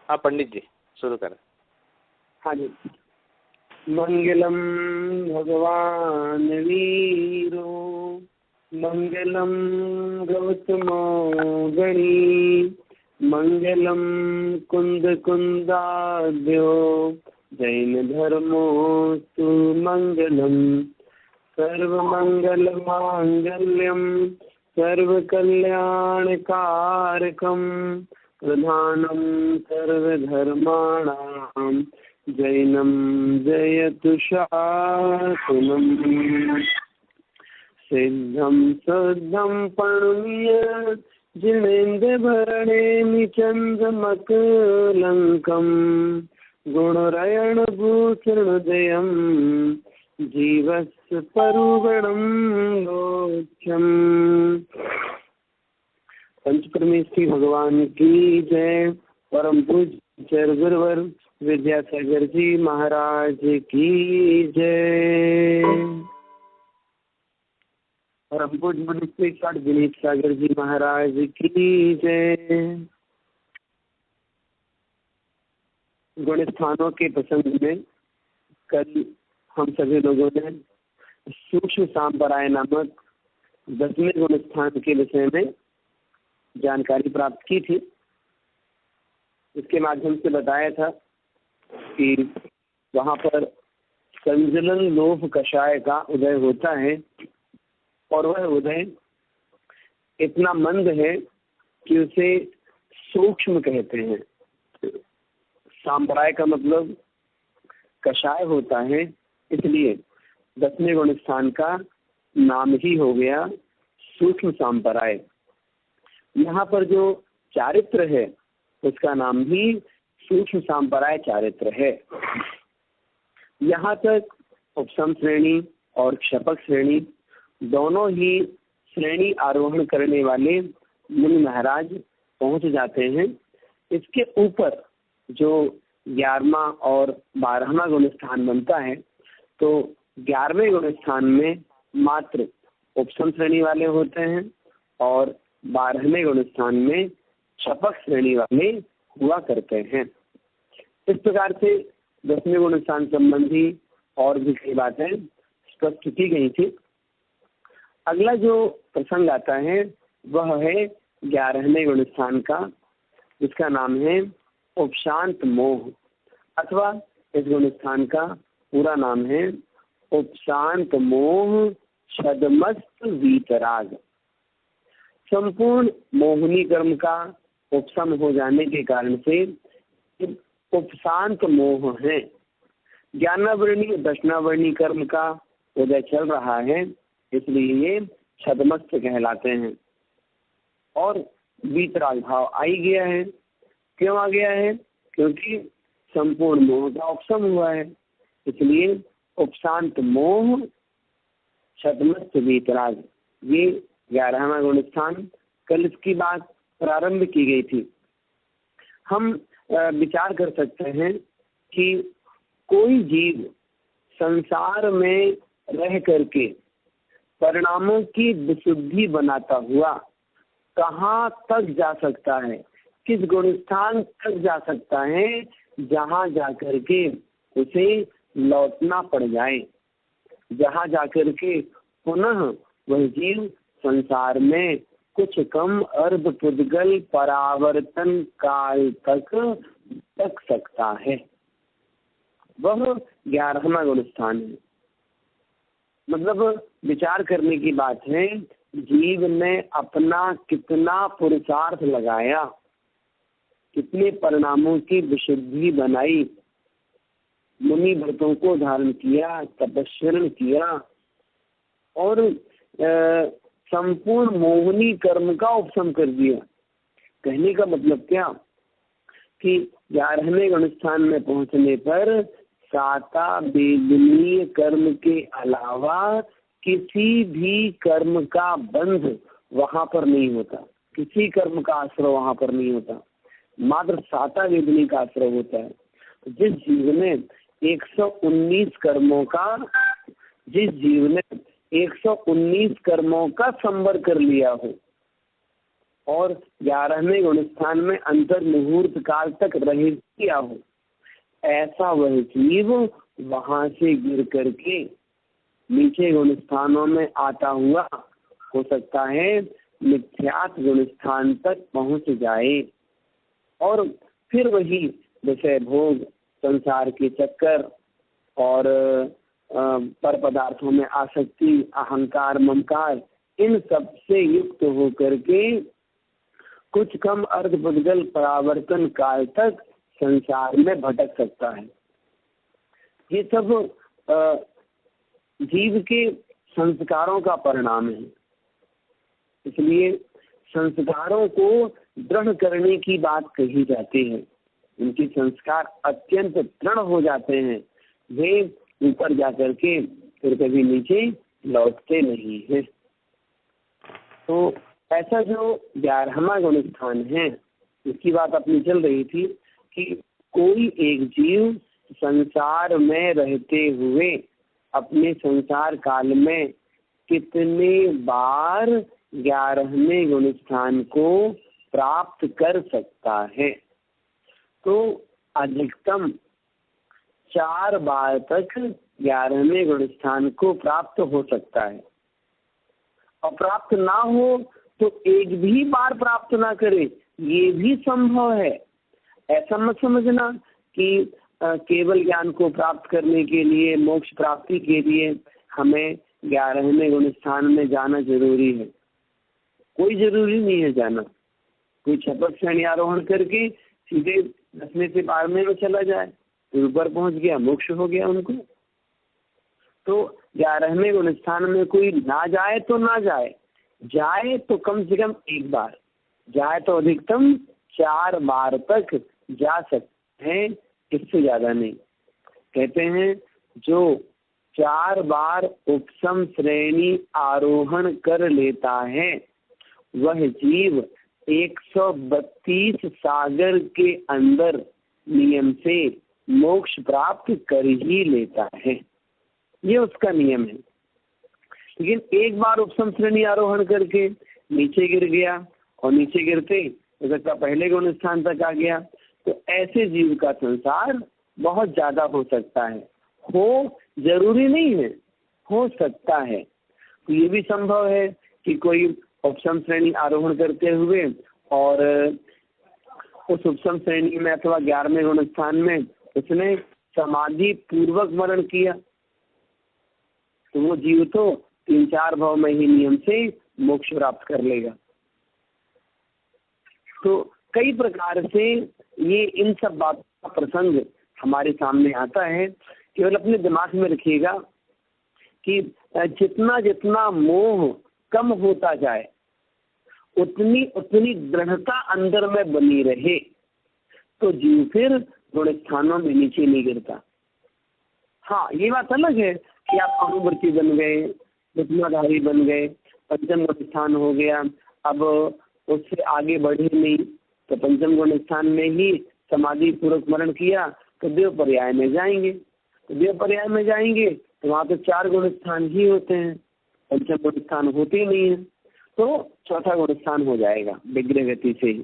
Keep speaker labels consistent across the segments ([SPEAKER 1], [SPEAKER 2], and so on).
[SPEAKER 1] हाँ पंडित जी शुरू करें।
[SPEAKER 2] हाँ जी। मंगलम भगवान वीरो मंगलम गौतमो गणी मंगलम कुंद कुंदाद्यो जैन धर्मोस्तु मंगलम सर्वमंगल मांगल्यम सर्वकल्याणकारकम प्रधानम सर्वधर्माणां जैनम जयतु शासनम सिद्धं शुद्धं पणुनीय जिनेन्द्रभरणेमि चन्द्रमकलङ्कं गुणरयणभूषणोदयं जीवस्य परुगणं लोक्ष्यम्। पंचपरमेश्वरी भगवान की जय। परम पूज्य गुरुवर विद्यासागर जी महाराज की जय। परम पूज्य बुद्धिस्ट विनीत सागर जी महाराज की जय। गुण स्थानों के प्रसंग में कल हम सभी लोगों ने सूक्ष्म सांपराय नामक 10वें गुण स्थान के विषय में जानकारी प्राप्त की थी। इसके माध्यम से बताया था कि वहाँ पर संजलन लोभ कषाय का उदय होता है और वह उदय इतना मंद है कि उसे सूक्ष्म कहते हैं। सांपराय का मतलब कषाय होता है, इसलिए 10वें गुण स्थान का नाम ही हो गया सूक्ष्म सांपराय। यहाँ पर जो चारित्र है उसका नाम भी सूक्ष्म सांपराय चारित्र है। यहाँ तक उपसम श्रेणी और क्षपक श्रेणी दोनों ही श्रेणी आरोहण करने वाले मुनि महाराज पहुंच जाते हैं। इसके ऊपर जो 11वां और 12वां गुण स्थान बनता है, तो 11वें गुण स्थान में मात्र उपसम श्रेणी वाले होते हैं और 12वें गुण स्थान में क्षपक श्रेणी वाले हुआ करते हैं। इस प्रकार से 10वें गुण स्थान संबंधी और भी कई बातें स्पष्ट की गई थी। अगला जो प्रसंग आता है वह है 11वें गुण स्थान का, जिसका नाम है उपशांत मोह, अथवा इस गुण स्थान का पूरा नाम है उपशांत मोह छदमस्त वीतराग। संपूर्ण मोहनी कर्म का उपशम हो जाने के कारण से उपशांत मोह है। ज्ञानावरणी दशनावरणी कर्म का उदय चल रहा है, इसलिए ये छदमस्त कहलाते हैं। और वीतराग भाव आ ही गया है। क्यों आ गया है? क्योंकि संपूर्ण मोह का उपशम हुआ है, इसलिए उपशांत मोह छदमस्त वीतराग, ये 11वां गुण स्थान। कल इसकी बात प्रारंभ की गई थी। हम विचार कर सकते हैं कि कोई जीव संसार में रह करके परिणामों की विशुद्धि बनाता हुआ कहाँ तक जा सकता है, किस गुण स्थान तक जा सकता है जहाँ जाकर के उसे लौटना पड़ जाए, जहाँ जाकर के पुनः वह जीव संसार में कुछ कम अर्ध पुद्गल परावर्तन काल तक सकता है, वह 11वां गुण स्थान है। मतलब विचार करने की बात है, जीव ने अपना कितना पुरुषार्थ लगाया, कितने परिणामों की विशुद्धि बनाई, मुनि व्रतों को धारण किया, तपस्या किया और संपूर्ण मोहनी कर्म का उपशम कर दिया। कहने का मतलब क्या कि 11वें गुण स्थान में पहुंचने पर साता वेदनीय कर्म के अलावा किसी भी कर्म का बंध वहां पर नहीं होता, किसी कर्म का आश्रय वहां पर नहीं होता, मात्र साता वेदनी का आश्रय होता है। जिस जीव ने 119 कर्मों का जिस जीव ने 119 कर्मों का संवर कर लिया हो और 11वें गुण स्थान में अंतर मुहूर्त काल तक रह किया हो, ऐसा वह जीव वहां से गिर करके नीचे गुण स्थानों में आता हुआ हो सकता है मिथ्यात्व गुण स्थान तक पहुंच जाए और फिर वही विषय भोग, संसार के चक्कर और पर पदार्थों में आसक्ति, अहंकार, ममकार, इन सब से युक्त होकर के कुछ कम अर्ध बुद्गल परावर्तन काल तक संसार में भटक सकता है। ये सब जीव के संस्कारों का परिणाम है। इसलिए संस्कारों को दृढ़ करने की बात कही जाती है। उनके संस्कार अत्यंत दृढ़ हो जाते हैं, वे ऊपर जाकर के फिर कभी नीचे लौटते नहीं है। तो ऐसा जो 11वां गुण स्थान है, इसकी बात अपनी चल रही थी कि कोई एक जीव संसार में रहते हुए अपने संसार काल में कितने बार 11वें गुण स्थान को प्राप्त कर सकता है। तो अधिकतम 4 बार तक 11वें गुण स्थान को प्राप्त हो सकता है और प्राप्त ना हो तो एक भी बार प्राप्त ना करे, ये भी संभव है। ऐसा मत समझना कि केवल ज्ञान को प्राप्त करने के लिए, मोक्ष प्राप्ति के लिए हमें 11वें गुण स्थान में जाना जरूरी है। कोई जरूरी नहीं है जाना। कोई छपक श्रेणी आरोहण करके सीधे 10वें से 12वें में चला जाए, तो ऊपर पहुंच गया, मोक्ष हो गया उनको। तो 11वें गुण स्थान में कोई ना जाए तो ना जाए, जाए तो कम से कम एक बार, जाए तो अधिकतम 4 बार तक जा सकते हैं, इससे ज्यादा नहीं। कहते हैं जो 4 बार उपसम श्रेणी आरोहण कर लेता है वह जीव 132 सागर के अंदर नियम से मोक्ष प्राप्त कर ही लेता है। ये उसका नियम है। लेकिन एक बार उपसम श्रेणी आरोहण करके नीचे गिर गया और नीचे गिरते हो सकता पहले गुण स्थान तक आ गया, तो ऐसे जीव का संसार बहुत ज्यादा हो सकता है। हो जरूरी नहीं है, हो सकता है। तो ये भी संभव है कि कोई उपसम श्रेणी आरोहण करते हुए और उस उपसम श्रेणी में अथवा 11वें गुण स्थान में उसने समाधि पूर्वक मरण किया, तो वो जीव तो 3-4 भाव में ही नियम से मोक्ष प्राप्त कर लेगा। तो कई प्रकार से ये इन सब बातों का प्रसंग हमारे सामने आता है। केवल अपने दिमाग में रखिएगा कि जितना जितना मोह कम होता जाए उतनी उतनी दृढ़ता अंदर में बनी रहे, तो जीव फिर गुण स्थानों में नीचे नहीं गिरता। हाँ, ये बात अलग है कि आप अनुवर्ती बन गए, विद्याधारी बन गए, पंचम गुण स्थान हो गया, अब उससे आगे बढ़े नहीं, तो पंचम गुण स्थान में ही समाधि पूर्वक मरण किया तो देव पर्याय में जाएंगे। तो देव पर्याय में जाएंगे तो वहाँ तो 4 गुण स्थान ही होते हैं, पंचम गुण स्थान होते ही नहीं है, तो चौथा गुण स्थान हो जाएगा विग्रह गति से ही।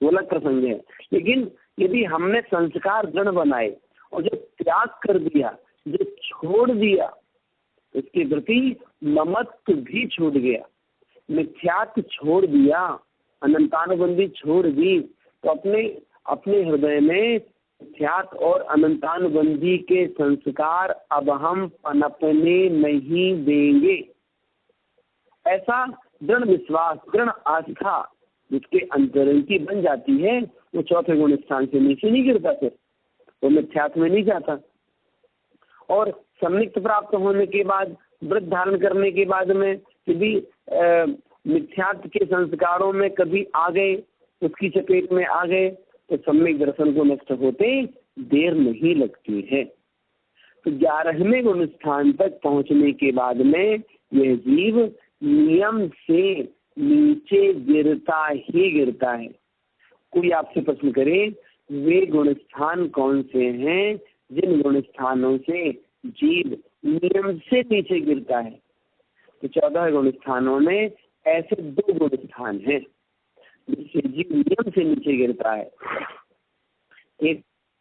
[SPEAKER 2] वो अलग प्रसंग है। लेकिन यदि हमने संस्कार दृढ़ बनाए और जो त्याग कर दिया, जो छोड़ दिया, उसके प्रति ममत्व भी छूट गया, मिथ्यात्व छोड़ दिया, अनंतानुबंधी छोड़ दी, तो अपने हृदय में मिथ्यात्व और अनंतानुबंधी के संस्कार अब हम पनपने नहीं देंगे। ऐसा दृढ़ विश्वास, दृढ़ आस्था जिसके अंतरंग की बन जाती है, वो चौथे गुण स्थान से नीचे नहीं गिरता, फिर वो मिथ्यात्व में नहीं जाता। और सम्मिक्त प्राप्त होने के बाद, व्रत धारण करने के बाद में यदि मिथ्यात्व के संस्कारों में कभी आ गए, उसकी चपेट में आ गए, तो सम्यक दर्शन को नष्ट होते देर नहीं लगती है। तो 11वें गुण स्थान तक पहुंचने के बाद में यह जीव नियम से नीचे गिरता ही गिरता है। कोई आपसे प्रश्न करे वे गुण स्थान कौन से हैं जिन गुण स्थानों से जीव नियम से नीचे गिरता है? तो 14 गुण स्थानों में ऐसे 2 गुण स्थान हैं जिससे जीव नियम से नीचे गिरता है। एक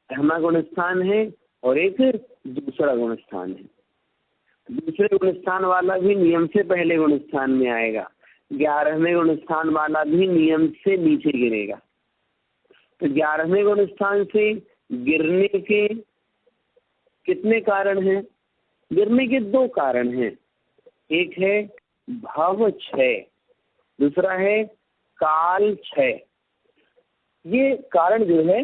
[SPEAKER 2] पहला गुण स्थान है और एक दूसरा गुण स्थान है। दूसरे गुण स्थान वाला भी नियम से पहले गुण स्थान में आएगा, 11वें गुण स्थान वाला भी नियम से नीचे गिरेगा। तो 11वें गुण स्थान से गिरने के कितने कारण हैं? गिरने के 2 कारण हैं। एक है भव क्षय, दूसरा है काल क्षय। ये कारण जो है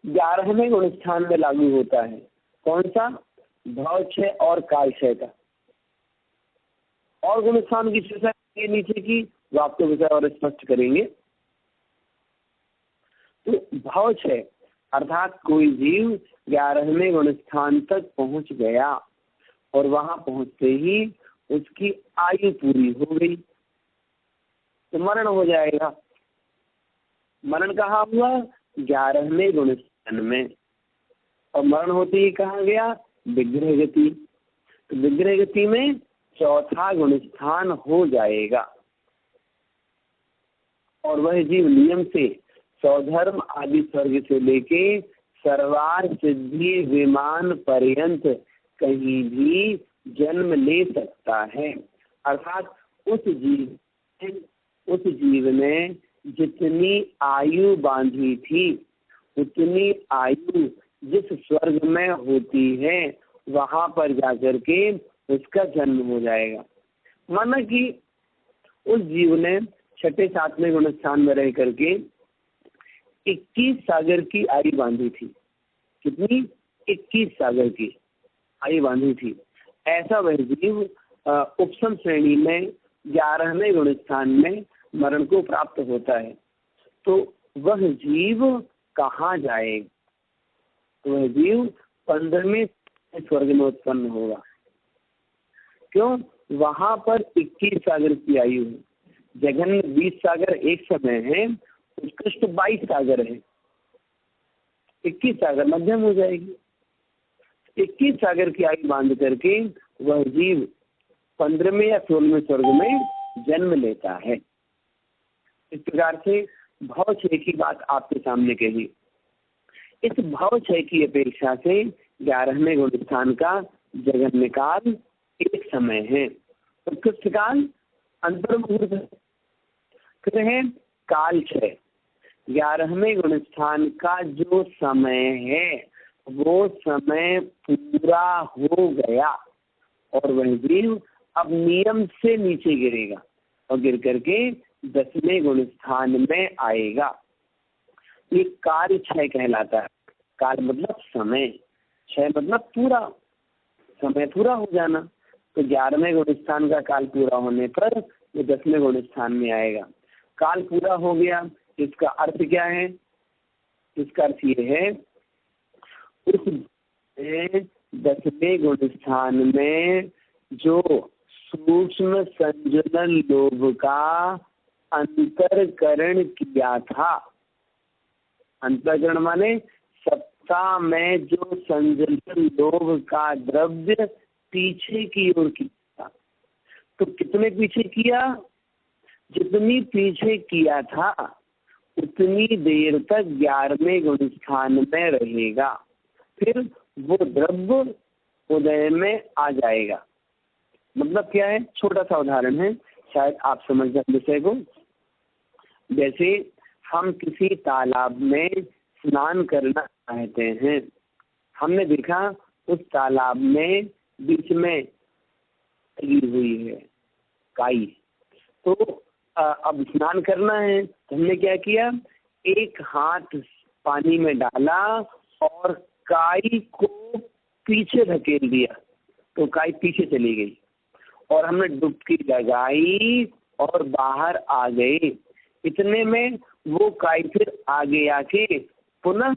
[SPEAKER 2] 11वें गुण स्थान में लागू होता है। कौन सा? भव क्षय और काल क्षय का। और गुण स्थान की चर्चा नीचे की वो आपको विषय और स्पष्ट करेंगे। तो भव क्षय अर्थात कोई जीव 11वें गुण स्थान तक पहुंच गया और वहां पहुंचते ही उसकी आयु पूरी हो गई तो मरण हो जाएगा। मरण कहाँ हुआ? 11वें गुण स्थान में। और मरण होते ही कहाँ गया? विग्रह गति। तो विग्रह गति में 4था गुण स्थान हो जाएगा और वह जीव नियम से स्वधर्म आदि स्वर्ग से लेके सर्वार सिद्धि विमान पर्यंत कहीं भी जन्म ले सकता है। अर्थात उस जीव ने जितनी आयु बांधी थी उतनी आयु जिस स्वर्ग में होती है वहां पर जाकर के उसका जन्म हो जाएगा। माना कि उस जीव ने 6ठे 7वें गुण स्थान में रह करके 21 सागर की आयु बांधी थी। कितनी? 21 सागर की आयु बांधी थी। ऐसा वह जीव उपसम श्रेणी में 11वें गुण स्थान में मरण को प्राप्त होता है। तो वह जीव कहाँ जाएगा? तो वह जीव 15वें स्वर्ग में उत्पन्न होगा। क्यों? वहां पर 21 सागर की आयु है। जगन 20 सागर एक समय है, उत्कृष्ट 22 सागर है, 21 सागर मध्यम हो जाएगी। 21 सागर की आयु बांध करके वह जीव 15वें या 16वें स्वर्ग में जन्म लेता है। इस प्रकार से भव क्षय की बात आपके सामने कही। इस भव क्षय की अपेक्षा से 11वें गुण स्थान का जगन काल एक समय है, उत्कृष्ट काल अंतर्मुहूर्त है। काल क्षय 11वें गुण स्थान का जो समय है वो समय पूरा हो गया और वह जीव अब नियम से नीचे गिरेगा और गिर करके 10वें गुण स्थान में आएगा। ये काल क्षय कहलाता है। काल मतलब समय, क्षय मतलब पूरा, समय पूरा हो जाना। तो 11वें गुण स्थान का काल पूरा होने पर वो 10वें गुण स्थान में आएगा। काल पूरा हो गया, इसका अर्थ क्या है? इसका अर्थ ये है उस 10वें गुण स्थान में जो सूक्ष्म संजनन लोभ का अंतरकरण किया था। अंतरकरण माने सत्ता में जो संजनन लोभ का द्रव्य पीछे की ओर किया। तो कितने पीछे किया? जितनी पीछे किया था उतनी देर तक 11वें गुण स्थान में रहेगा, फिर वो द्रव्य उदय में आ जाएगा। मतलब क्या है? छोटा सा उदाहरण है, शायद आप समझ जाए विषय को। जैसे हम किसी तालाब में स्नान करना चाहते हैं, हमने देखा उस तालाब में बीच में लगी हुई है काई, तो अब स्नान करना है तो हमने क्या किया? एक हाथ पानी में डाला और काई को पीछे धकेल दिया तो काई पीछे चली गई और हमने डुबकी लगाई और बाहर आ गए। इतने में वो काई फिर आगे आके पुनः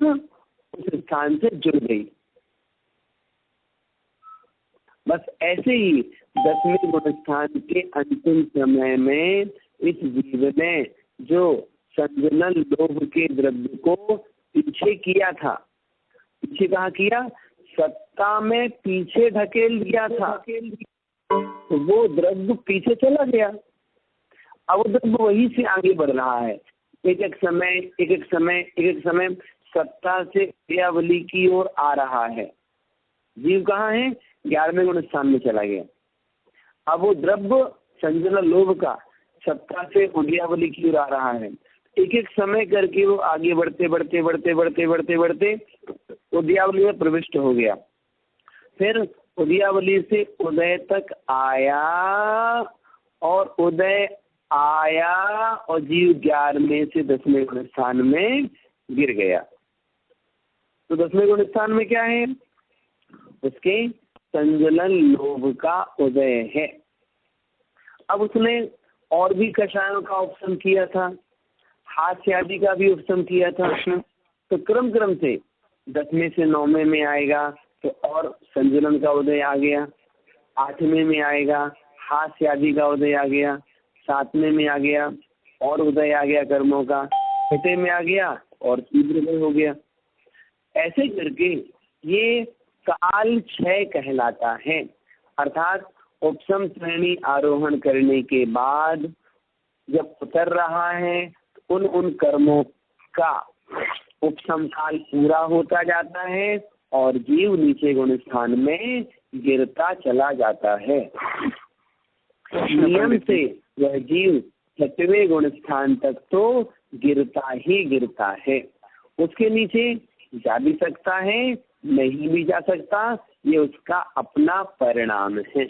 [SPEAKER 2] उस स्थान से जुड़ गई। बस ऐसे ही 10वें गुण स्थान के अंतिम समय में इस जीव ने जो संजनन लोभ के द्रव्य को पीछे किया था, पीछे कहाँ किया, सत्ता में पीछे ढकेल दिया था, तो वो द्रव्य पीछे चला गया। अब वो द्रव्य वही से आगे बढ़ रहा है। एक एक समय सत्ता से क्रियावली की ओर आ रहा है। जीव कहाँ है, 11वें गुण स्थान में चला गया। अब वो द्रव्य संजनन लोभ का सत्ता से उद्यावली की ओर आ रहा है। एक एक समय करके वो आगे बढ़ते बढ़ते बढ़ते बढ़ते बढ़ते बढ़ते उद्यावली में प्रविष्ट हो गया। फिर उद्यावली से उदय तक आया और उदय आया और जीव 11वें से 10वें गुण स्थान में गिर गया। तो 10वें गुण स्थान में क्या है, उसके संजलन लोभ का उदय है। अब उसने और भी कषायों का उपशम किया था, हास्य आदि का भी उपशम किया था। तो क्रम क्रम से 10वें से 9वें में आएगा तो और संजलन का उदय आ गया, 8वें में आएगा हास्य आदि का उदय आ गया, 7वें में आ गया और उदय आ गया कर्मों का, 6वें में आ गया और तीव्र हो गया। ऐसे करके ये काल क्षय कहलाता है। अर्थात उपशम श्रेणी आरोहण करने के बाद जब उतर रहा है तो उन कर्मों का उपशम काल पूरा होता जाता है और जीव नीचे गुण स्थान में गिरता चला जाता है। नियम से वह जीव 6वें गुण स्थान तक तो गिरता ही गिरता है। उसके नीचे जा भी सकता है, नहीं भी जा सकता, ये उसका अपना परिणाम है।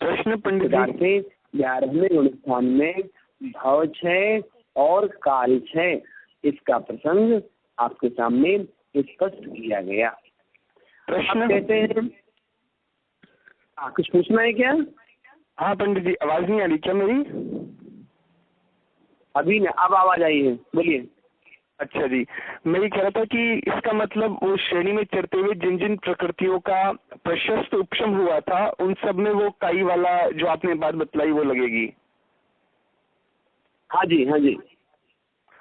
[SPEAKER 3] प्रश्न पंडित
[SPEAKER 2] से 11वें गुण स्थान में भाव क्षय और काल क्षय, इसका प्रसंग आपके सामने स्पष्ट किया गया।
[SPEAKER 3] प्रश्न
[SPEAKER 2] कहते हैं, कुछ पूछना है क्या?
[SPEAKER 3] हाँ पंडित जी, आवाज नहीं आ रही क्या मेरी?
[SPEAKER 2] अभी न, अब आवाज आई है, बोलिए।
[SPEAKER 3] अच्छा जी, मैं ये कह रहा था कि इसका मतलब वो श्रेणी में चढ़ते हुए जिन जिन प्रकृतियों का प्रशस्त उपशम हुआ था उन सब में वो काई वाला जो आपने बात बतलाई वो लगेगी।
[SPEAKER 2] हाँ जी, हाँ जी।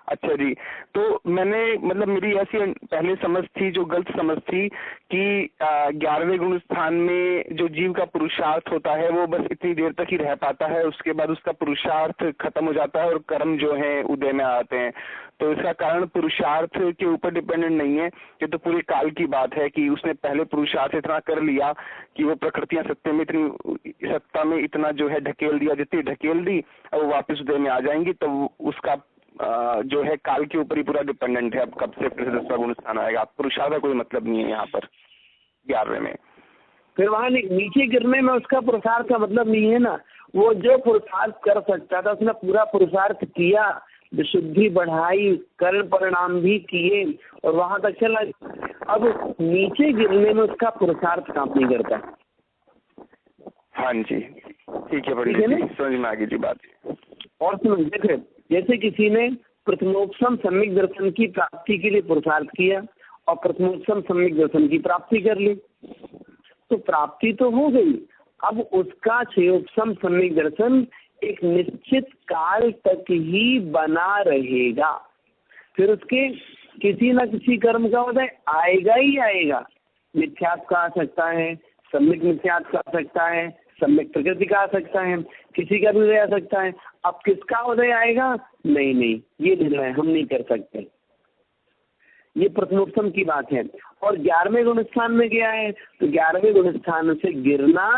[SPEAKER 3] अच्छा जी, तो मैंने मतलब मेरी ऐसी पहले समझ थी, जो गलत समझ थी कि 11वें गुण स्थान में जो जीव का पुरुषार्थ होता है वो बस इतनी देर तक ही रह पाता है, उसके बाद उसका पुरुषार्थ खत्म हो जाता है और कर्म जो है उदय में आते हैं। तो इसका कारण पुरुषार्थ के ऊपर डिपेंडेंट नहीं है, ये तो पूरे काल की बात है कि उसने पहले पुरुषार्थ इतना कर लिया कि वो प्रकृतियां सत्ता में इतना जो है ढकेल दिया, जितनी ढकेल दी अब वो वापस उदय में आ जाएंगी, तो उसका जो है काल के ऊपर ही पूरा डिपेंडेंट है। अब कब से फिर 10वां गुण स्थान आएगा, पुरुषार्थ का कोई मतलब नहीं है यहाँ पर 11वें में।
[SPEAKER 2] फिर वहां नीचे गिरने में उसका पुरुषार्थ का मतलब नहीं है ना। वो जो पुरुषार्थ कर सकता था उसने पूरा पुरुषार्थ किया, विशुद्धि बढ़ाई, कर्ण परिणाम भी किए और वहां तक चला। अब नीचे गिरने में उसका पुरुषार्थ काम नहीं करता।
[SPEAKER 3] हाँ जी, ठीक है पंडित जी, समझ में आ गई जी बात।
[SPEAKER 2] और सुनो, देखे जैसे किसी ने प्रथमोपशम सम्यक दर्शन की प्राप्ति के लिए पुरुषार्थ किया और प्रथमोपशम सम्यक दर्शन की प्राप्ति कर ली, तो प्राप्ति तो हो गई। अब उसका क्षयोपशम सम्यक दर्शन एक निश्चित काल तक ही बना रहेगा, फिर उसके किसी न किसी कर्म का उदय आएगा ही आएगा। मिथ्यात्व का आ सकता है, सम्यक मिथ्यात्व का आ सकता है, सम्यक प्रकृति का आ सकता है, किसी का भी उदय आ सकता है। अब किसका उदय आएगा, नहीं, ये निर्णय हम नहीं कर सकते। ये प्रथमोपशम की बात है। और 11वें गुण स्थान में गया है तो 11वें गुण स्थान से गिरना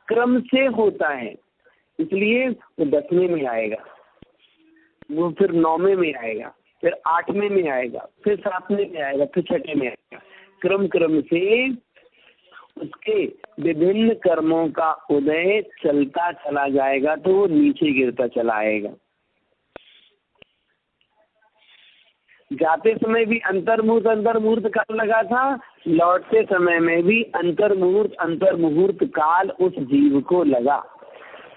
[SPEAKER 2] क्रम से होता है, इसलिए वो 10वें में आएगा, वो फिर 9वें में आएगा, फिर 8वें में आएगा, फिर 7वें में आएगा, फिर 6वें में आएगा। क्रम क्रम से उसके विभिन्न कर्मों का उदय चलता चला जाएगा, तो वो नीचे गिरता चला आएगा। जाते समय भी अंतर्मुहूर्त काल लगा था, लौटते समय में भी अंतर्मुहूर्त काल उस जीव को लगा।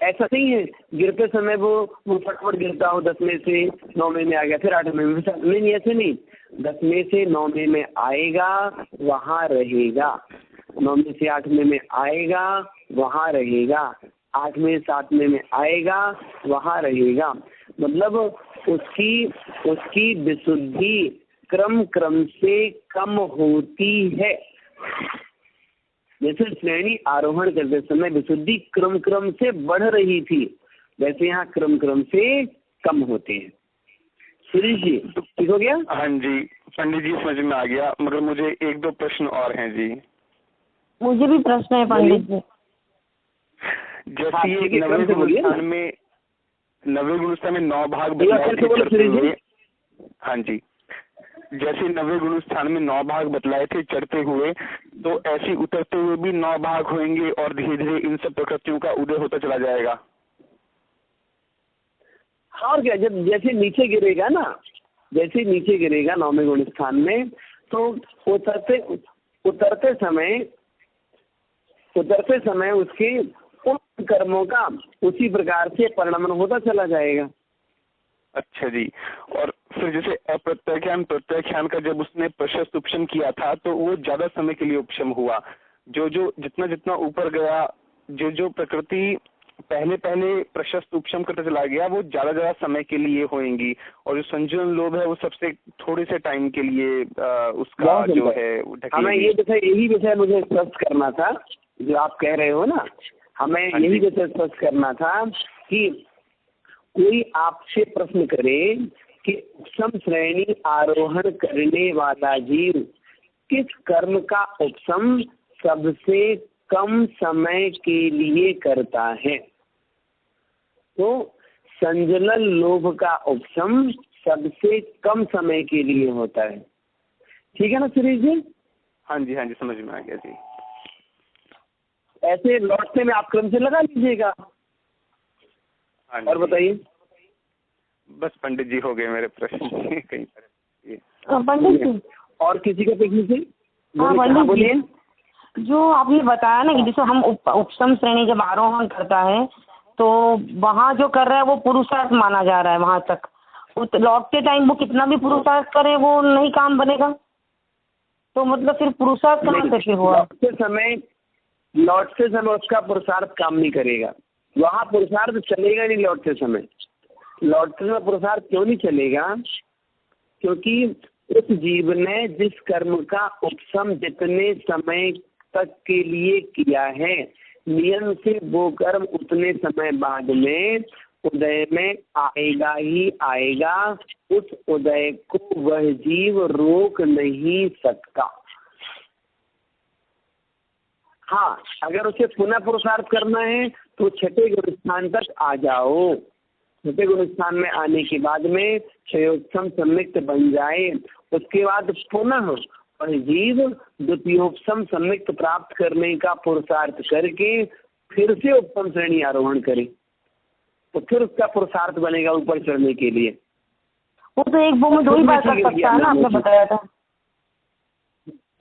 [SPEAKER 2] ऐसा नहीं है गिरते समय वो फटफट गिरता हो, 10वें से 9वें में आ गया फिर 8वें में, नहीं ऐसे नहीं, 10वें से 9वें में आएगा वहाँ रहेगा, 9वें से 8वें में आएगा वहाँ रहेगा, 8वें 7वें में आएगा वहाँ रहेगा। मतलब उसकी विशुद्धि क्रम क्रम से कम होती है। जैसे श्रेणी आरोहण करते समय विशुद्धि क्रम क्रम से बढ़ रही थी, वैसे यहाँ क्रम क्रम से कम होते हैं। सुरेश जी ठीक हो गया?
[SPEAKER 3] हाँ जी पंडित जी समझ में आ गया, मगर मुझे 1-2 प्रश्न और हैं जी।
[SPEAKER 4] मुझे भी प्रश्न है पंडित जी।
[SPEAKER 3] जैसे ये नवे गुणस्थान में 9 भाग बतलाए थे चढ़ते हुए, हाँ जी, जैसे नवे गुणस्थान में 9 भाग बतलाए थे चढ़ते हुए, तो ऐसे उतरते हुए भी 9 भाग होंगे और धीरे धीरे इन सब प्रकृतियों का उदय होता चला जाएगा।
[SPEAKER 2] और क्या, जब जैसे नीचे गिरेगा ना, जैसे नीचे गिरेगा 9वें गुणस्थान में, तो उतरते समय उसके उन कर्मों का उसी प्रकार से परिणमन होता चला जाएगा।
[SPEAKER 3] अच्छा जी। और फिर जैसे अप्रत्याख्यान प्रत्याख्यान का जब उसने प्रशस्त उपशम किया था तो वो ज्यादा समय के लिए उपशम हुआ। जो जितना ऊपर गया, जो प्रकृति पहले प्रशस्त उपशम करता चला गया वो ज्यादा समय के लिए होएंगी, और जो संजन लोभ है वो सबसे थोड़े से टाइम के लिए उसका जो है
[SPEAKER 2] हमें यही विषय मुझे स्पष्ट करना था जो आप कह रहे हो ना, हमें यही विषय स्पष्ट करना था कि कोई आपसे प्रश्न करे कि उपशम श्रेणी आरोहण करने वाला जीव किस कर्म का उपशम सबसे कम समय के लिए करता है, तो संजलन लोभ का उपशम सबसे कम समय के लिए होता है। ठीक है ना सुरेश जी?
[SPEAKER 3] हाँ जी समझ में आ गया जी।
[SPEAKER 2] ऐसे लौटने में आप क्रम से लगा लीजिएगा। और बताइए।
[SPEAKER 3] बस पंडित जी हो गए मेरे प्रश्न कहीं पर।
[SPEAKER 4] पंडित जी
[SPEAKER 2] और किसी का प्रश्न से?
[SPEAKER 4] हाँ पंडित जी, जो आपने बताया ना कि जैसे हम उपशम श्रेणी जब आरोहण करता है तो वहाँ जो कर रहा है वो पुरुषार्थ माना जा रहा है, वहाँ तक लौटते टाइम वो कितना भी पुरुषार्थ करे वो नहीं काम बनेगा, तो मतलब फिर पुरुषार्थ कहाँ से फिर हुआ?
[SPEAKER 2] लौटते समय उसका पुरुषार्थ काम नहीं करेगा, वहाँ पुरुषार्थ चलेगा नहीं। लौटते समय पुरुषार्थ क्यों नहीं चलेगा? क्योंकि उस जीव ने जिस कर्म का उपशम जितने समय तक के लिए किया है, नियम से वो कर्म उतने समय बाद में उदय में आएगा ही आएगा। उस उदय को वह जीव रोक नहीं सकता। हाँ, अगर उसे पुनः पुरुषार्थ करना है तो छठे गुणस्थान तक आ जाओ। छठे गुणस्थान में आने के बाद में क्षयोपशम सम्मिक्त बन जाए, उसके बाद पुनः और जीव द्वितीयोपशम सम्मिक्त प्राप्त करने का पुरुषार्थ करके फिर से उपशम श्रेणी आरोहण करे, तो फिर उसका पुरुषार्थ बनेगा ऊपर चढ़ने के लिए।
[SPEAKER 4] वो तो एक भाव में 2 ही बार कर सकता है ना, आपने बताया था।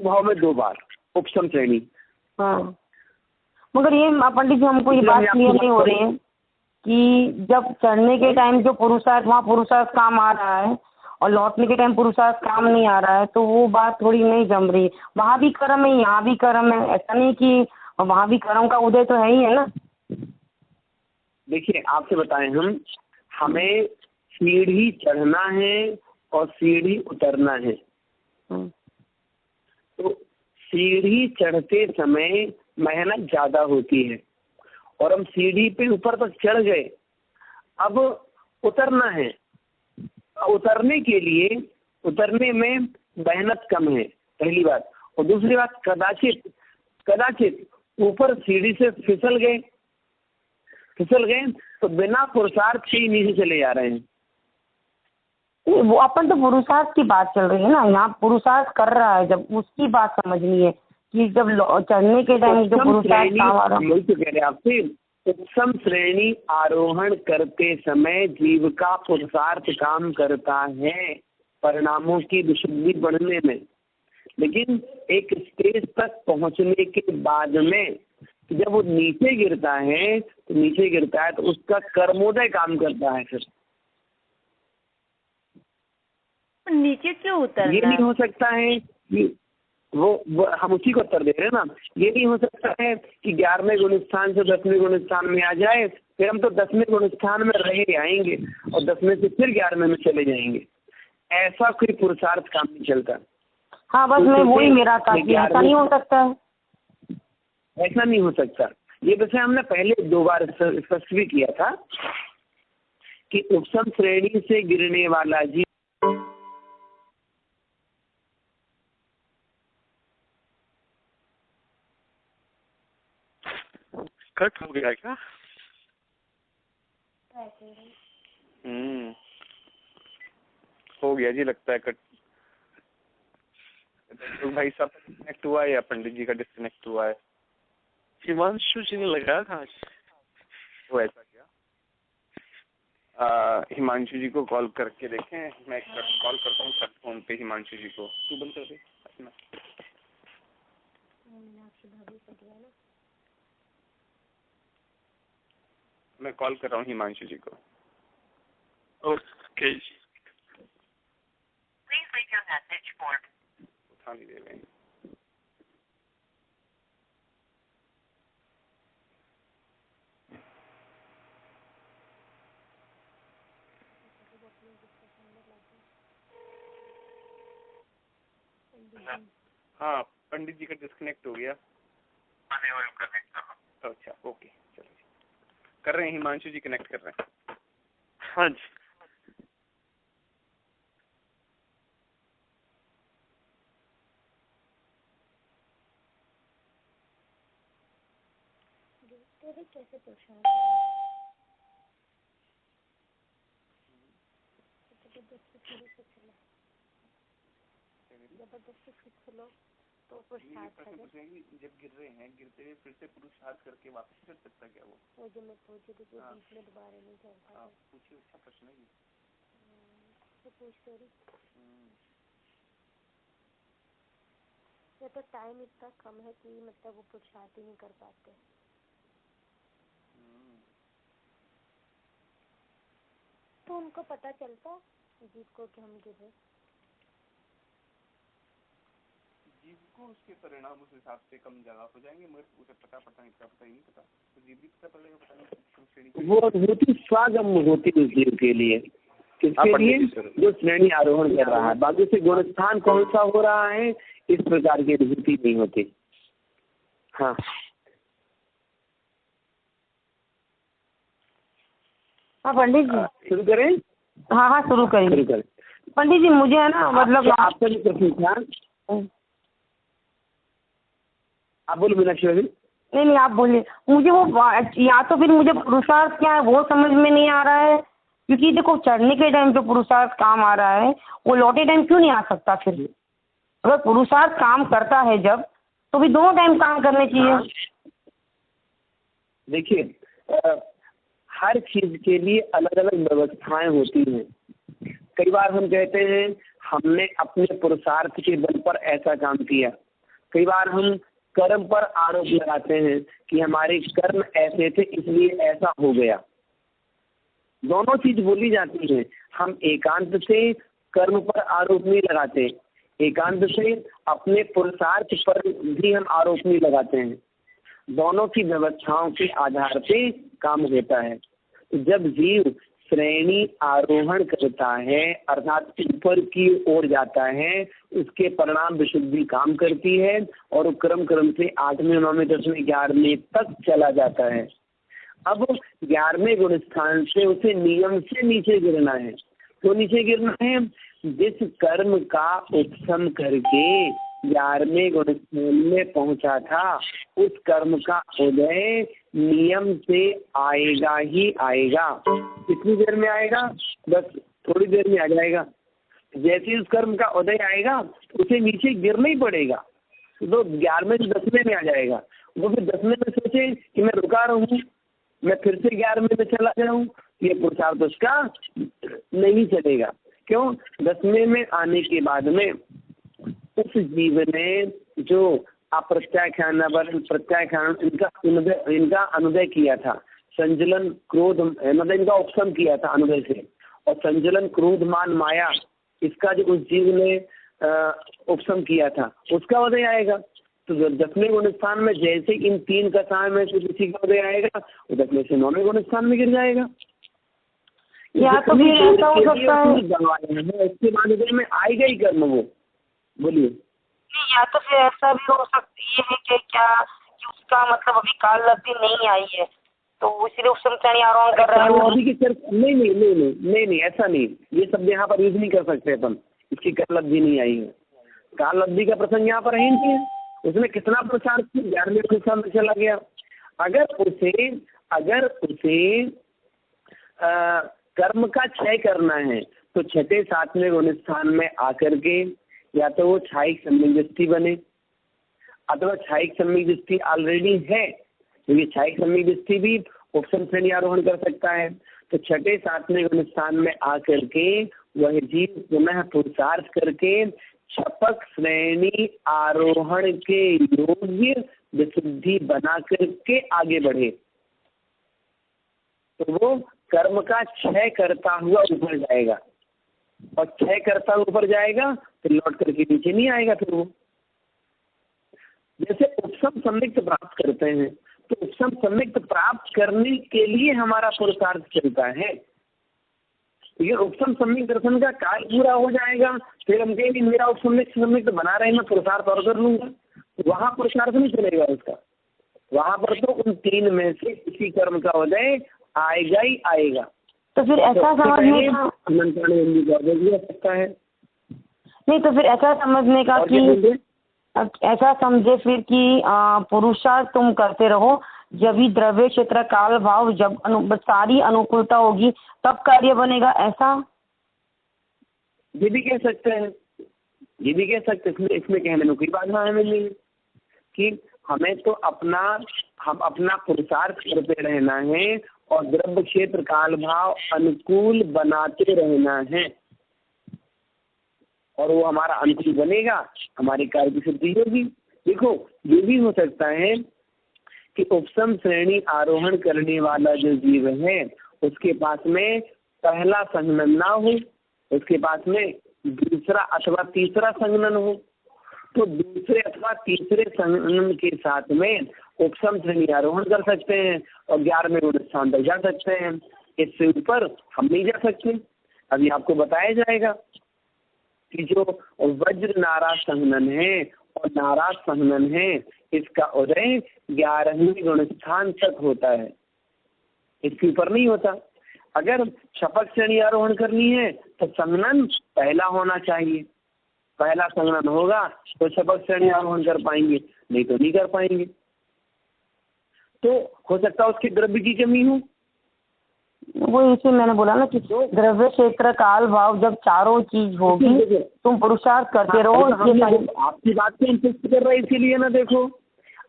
[SPEAKER 2] भाव में 2 बार उपशम श्रेणी।
[SPEAKER 4] हाँ, मगर ये पंडित जी हमको ये बात क्लियर नहीं हो रही है कि जब चढ़ने के टाइम जो पुरुषार्थ, वहाँ पुरुषार्थ काम आ रहा है और लौटने के टाइम पुरुषार्थ काम नहीं आ रहा है, तो वो बात थोड़ी नहीं जम रही। वहाँ भी कर्म है, यहाँ भी कर्म है, ऐसा नहीं कि वहाँ भी कर्म का उदय तो है ही है ना।
[SPEAKER 2] देखिए आपसे बताएं, हमें सीढ़ी चढ़ना है और सीढ़ी उतरना है। तो सीढ़ी चढ़ते समय मेहनत ज्यादा होती है और हम सीढ़ी पे ऊपर तक चढ़ गए, अब उतरना है। उतरने के लिए उतरने में मेहनत कम है, पहली बात। और दूसरी बात, कदाचित ऊपर सीढ़ी से फिसल गए तो बिना पुरुषार्थ के ही नीचे चले जा रहे हैं।
[SPEAKER 4] वो अपन तो पुरुषार्थ की बात चल रही है ना, यहाँ पुरुषार्थ कर रहा है, जब उसकी बात समझनी है कि जब चढ़ने के टाइम जो पुरुषार्थ काम आ रहा है।
[SPEAKER 2] तो कह रहे आपसे, उपशम श्रेणी आरोहण करते समय जीव का पुरुषार्थ काम करता है परिणामों की विशुद्धि बढ़ने में, लेकिन एक स्टेज तक पहुंचने के बाद में कि जब वो नीचे गिरता है तो उसका कर्मोदय काम करता है। फिर
[SPEAKER 5] नीचे क्यों उतरना?
[SPEAKER 2] ये नहीं हो सकता है कि वो हम उसी को उत्तर दे रहे हैं ना। ये नहीं हो सकता है कि 11वें गुण स्थान से 10वें गुण स्थान में आ जाए, फिर हम तो 10वें गुण स्थान में रह आएंगे और 10वें से फिर 11वें में चले जाएंगे। ऐसा कोई पुरुषार्थ काम नहीं चलता।
[SPEAKER 4] हाँ बस मैं वही मेरा था कि ऐसा नहीं हो सकता है।
[SPEAKER 2] ऐसा नहीं हो सकता। ये वैसे हमने पहले 2 बार स्पष्ट भी किया था कि उपसम श्रेणी से गिरने वाला जीव
[SPEAKER 1] कट हो गया क्या? हो गया जी, लगता है कट। तो भाई साहब डिस्कनेक्ट हुआ है या पंडित जी का डिस्कनेक्ट हुआ है? हिमांशु जी ने लगाया था आज। वो ऐसा क्या? हिमांशु जी को कॉल करके देखें। मैं कॉल करता हूँ सर फोन पे हिमांशु जी को। तू बंद कर दे अपना। मैं कॉल कर रहा हूँ हिमांशु जी को। ओके जी। उठा नहीं दे रहे हैं। हाँ पंडित जी का डिस्कनेक्ट हो गया। अच्छा ओके चलो कर रहे हैं। हिमांशु जी कनेक्ट कर रहे हैं। हाँ जी।
[SPEAKER 5] कैसे परेशान जबरदस्ती चलो तो पुरुषार्थ है।
[SPEAKER 1] जब गिर रहे हैं, गिरते हुए फिर से पुरुषार्थ करके वापस चढ़ सकता क्या वो?
[SPEAKER 5] जो मैं पूछी थी जो बीच में दोबारा नहीं चलता।
[SPEAKER 1] आप पूछिए, अच्छा प्रश्न है ये।
[SPEAKER 5] पूछते रही या तो टाइम इतना कम है कि मतलब वो पुरुषार्थ ही नहीं कर पाते। तो उनको पता चलता जीव को कि हम गिरे।
[SPEAKER 1] जीव को उसके परिणाम उस हिसाब से कम ज्यादा हो जाएंगे, मगर उसे पता ही नहीं पता। तो जीव भी पता पड़ेगा, पता नहीं
[SPEAKER 2] वो अनुभूति स्वागम होती है जीव के लिए। किसके लिए? जो श्रेणी आरोहण कर रहा है। बाकी से गुणस्थान कौन सा हो रहा है इस प्रकार की अनुभूति नहीं होती। हाँ
[SPEAKER 4] हाँ पंडित जी
[SPEAKER 2] शुरू करें।
[SPEAKER 4] हाँ शुरू करें पंडित जी। मुझे है ना मतलब
[SPEAKER 2] आपका जो प्रश्न था, आप बोलो मीनाक्षी भाभी।
[SPEAKER 4] नहीं आप बोलिए। मुझे वो या तो फिर मुझे पुरुषार्थ क्या है वो समझ में नहीं आ रहा है, क्योंकि देखो चढ़ने के टाइम जो पुरुषार्थ काम आ रहा है वो लौटे टाइम क्यों नहीं आ सकता? फिर अगर पुरुषार्थ काम करता है जब, तो भी दोनों टाइम काम करने चाहिए।
[SPEAKER 2] देखिए हर चीज के लिए अलग अलग व्यवस्थाएं होती हैं। कई बार हम कहते हैं हमने अपने पुरुषार्थ के बल पर ऐसा काम किया। कई बार हम कर्म पर आरोप लगाते हैं कि हमारे कर्म ऐसे थे इसलिए ऐसा हो गया। दोनों चीज बोली जाती है। हम एकांत से कर्म पर आरोप नहीं लगाते, एकांत से अपने पुरुषार्थ पर भी हम आरोप नहीं लगाते हैं। दोनों की व्यवस्थाओं के आधार पे काम होता है। जब जीव श्रेणी आरोहण करता है अर्थात ऊपर की ओर जाता है, उसके परिणाम विशुद्धि काम करती है और क्रम से 8वें 9वें 10वें 11वें तक चला जाता है। अब 11वें गुण स्थान से उसे नियम से नीचे गिरना है। तो नीचे गिरना है जिस कर्म का उपशम करके 11वें गुण स्थान में पहुंचा था उस कर्म का उदय नियम से आएगा ही आएगा। कितनी देर में आएगा? बस थोड़ी देर में आ जाएगा। जैसे ही उस कर्म का उदय आएगा उसे नीचे गिरना ही पड़ेगा। तो 11वें से 10वें में आ जाएगा। वो फिर 10वें में सोचे कि मैं रुका रहूं, मैं फिर से 11वें में चला जाऊं, ये पुरुषार्थ उसका नहीं चलेगा। क्यों? 10वें में आने के बाद में उस जीव ने जो अप्रत्याख्यान वर्ण प्रत्याख्यान इनका अनुदय किया था। संजलन क्रोध मतलब इनका उपशम किया था अनुदय से, और संजलन क्रोध मान माया इसका जो उस जीव ने उपशम किया था उसका उदय आएगा। तो 10वें गुण स्थान में जैसे इन 3 कथाएं में से किसी का उदय आएगा वो 10वें से 9वें गुण स्थान में गिर जाएगा।
[SPEAKER 4] या तो फिर ऐसा हो सकता है
[SPEAKER 2] इसके बाद उदय में आएगा ही कर्म वो। बोलिए।
[SPEAKER 4] या तो फिर ऐसा भी हो सकती है कि क्या कि उसका मतलब अभी काल लब्धि नहीं आई है तो इसलिए उपशम श्रेणी आरोहण कर रहा है वो।
[SPEAKER 2] नहीं ऐसा नहीं, ये शब्द यहाँ पर यूज नहीं कर सकते अपन। इसकी काल लब्धि नहीं आई है, काल लब्धि का प्रसंग यहाँ पर है नहीं है। उसने कितना प्रचार किया, 11वें गुण स्थान में चला गया। अगर उसे कर्म का क्षय करना है तो 6, 7वें गुण स्थान में आकर के या तो वो छायिक सम्यक दृष्टि बने, अथवा छायिक सम्यक दृष्टि ऑलरेडी है, क्योंकि छायिक सम्यक दृष्टि भी उपशम श्रेणी आरोहण कर सकता है। तो 6, 7वें गुण स्थान में आकर के वह जीव पुनः पुरुषार्थ करके छपक श्रेणी आरोहण के योग्य विशुद्धि बना करके आगे बढ़े, तो वो कर्म का क्षय करता हुआ ऊपर जाएगा, और क्षय करता ऊपर जाएगा तो लौट करके नीचे नहीं आएगा। फिर वो जैसे उपशम सम्यक्त प्राप्त करते हैं, तो उपशम सम्यक्त प्राप्त करने के लिए हमारा पुरुषार्थ चलता है। ये उपशम सम्यक दर्शन का काल पूरा हो जाएगा, फिर हम कहेंगे मेरा उपशम सम्यक्त बना रहे, मैं पुरुषार्थ और कर लूंगा, तो वहां पुरुषार्थ नहीं चलेगा उसका। वहां पर तो उन 3 में से किसी कर्म का उदय आएगा ही आएगा।
[SPEAKER 4] तो फिर ऐसा समझने का
[SPEAKER 2] सकता है
[SPEAKER 4] नहीं, तो फिर ऐसा समझने का कि ऐसा समझे फिर कि पुरुषार्थ तुम करते रहो, जब भी द्रव्य क्षेत्र काल भाव जब सारी अनुकूलता होगी तब कार्य बनेगा, ऐसा
[SPEAKER 2] ये भी कह सकते हैं, ये भी कह सकते हैं। इसमें कहने में कोई बाधा है नहीं कि हमें तो हम अपना पुरुषार्थ करते रहना है और द्रव्य क्षेत्र काल भाव अनुकूल बनाते रहना है, और वो हमारा अनुकूल बनेगा, हमारी कार्य की सिद्धि होगी। देखो ये भी हो सकता है कि उपशम श्रेणी आरोहण करने वाला जो जीव है उसके पास में पहला संघनन ना हो, उसके पास में दूसरा अथवा तीसरा संघनन हो, तो दूसरे अथवा तीसरे संघनन के साथ में उपशम श्रेणी आरोहण कर सकते हैं और 11वें गुण स्थान तक जा सकते हैं। इससे ऊपर हम नहीं जा सकते। अभी आपको बताया जाएगा कि जो वज्र नाराज संघनन है और नाराज संघनन है, इसका उदय 11वें गुण स्थान तक होता है, इसके ऊपर नहीं होता। अगर शपथ श्रेणी आरोहण करनी है तो संघनन पहला होना चाहिए, पहला संघनन होगा तो शपथ श्रेणी आरोहण कर पाएंगे, नहीं तो नहीं कर पाएंगे। तो हो सकता है उसके द्रव्य की कमी हो,
[SPEAKER 4] वो इसे मैंने बोला ना कि द्रव्य क्षेत्र काल भाव जब चारों चीज होगी तुम पुरुषार्थ करते रहो।
[SPEAKER 2] आपकी बात को हम पुष्ट कर रहे हैं, इसीलिए ना देखो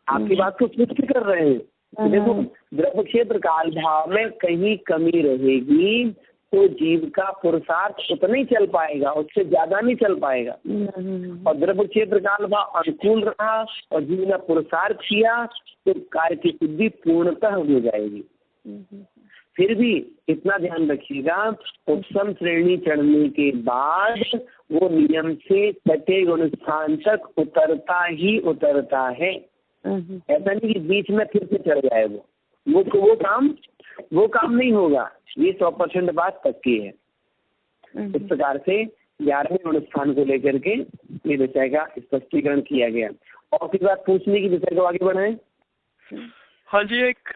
[SPEAKER 2] आपकी बात को पुष्ट कर रहे हैं। देखो द्रव्य क्षेत्र काल भाव में कहीं कमी रहेगी तो जीव का पुरुषार्थ उतना ही चल पाएगा, उससे ज्यादा नहीं चल पाएगा। और द्रव्य क्षेत्र काल भाव अनुकूल रहा और जीव ने पुरुषार्थ किया तो कार्य की सिद्धि पूर्णतः हो जाएगी। फिर भी इतना ध्यान रखिएगा, उपशम श्रेणी चढ़ने के बाद वो नियम से 6ठे गुण स्थान तक उतरता ही उतरता है। ऐसा नहीं कि बीच में फिर से चढ़ जाए वो काम नहीं होगा। ये 100% बात पक्की है। इस प्रकार से 11वें गुण स्थान को लेकर के ये विषय का स्पष्टीकरण किया गया। और फिर बात पूछने की विषय को आगे बढ़ाएं।
[SPEAKER 6] हाँ जी, एक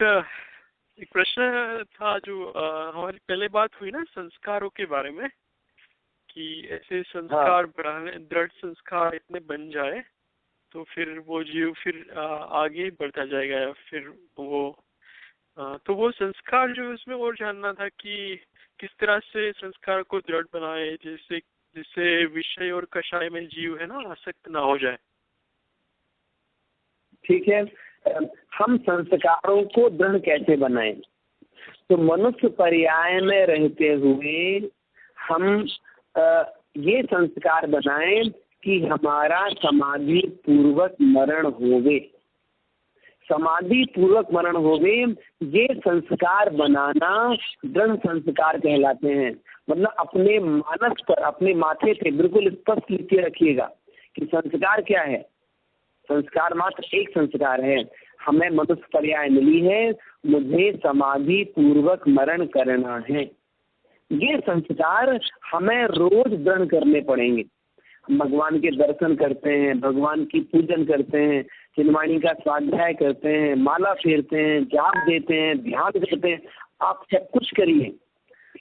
[SPEAKER 6] प्रश्न था जो हमारी पहले बात हुई ना संस्कारों के बारे में, कि ऐसे संस्कार बढ़ाने, दृढ़ संस्कार इतने बन जाए तो फिर वो जीव फिर आगे बढ़ता जाएगा। फिर वो संस्कार जो इसमें और जानना था कि किस तरह से संस्कार को दृढ़ बनाए जिससे विषय और कषाय में जीव है ना आसक्त ना हो जाए।
[SPEAKER 2] ठीक है, हम संस्कारों को दृढ़ कैसे बनाएं? तो मनुष्य पर्याय में रहते हुए हम ये संस्कार बनाएं कि हमारा समाधि पूर्वक मरण होवे। समाधि पूर्वक मरण होवे, ये संस्कार बनाना दृढ़ संस्कार कहलाते हैं। मतलब अपने मानस पर, अपने माथे पे बिल्कुल स्पष्ट लिख के रखिएगा कि संस्कार क्या है। संस्कार मात्र एक संस्कार है, हमें मनुष्य पर्याय मिली है, मुझे समाधि पूर्वक मरण करना है। ये संस्कार हमें रोज दृढ़ करने पड़ेंगे। भगवान के दर्शन करते हैं, भगवान की पूजन करते हैं, चिन्माणी का स्वाध्याय करते हैं, माला फेरते हैं, जाप देते हैं, ध्यान करते हैं, आप सब कुछ करिए,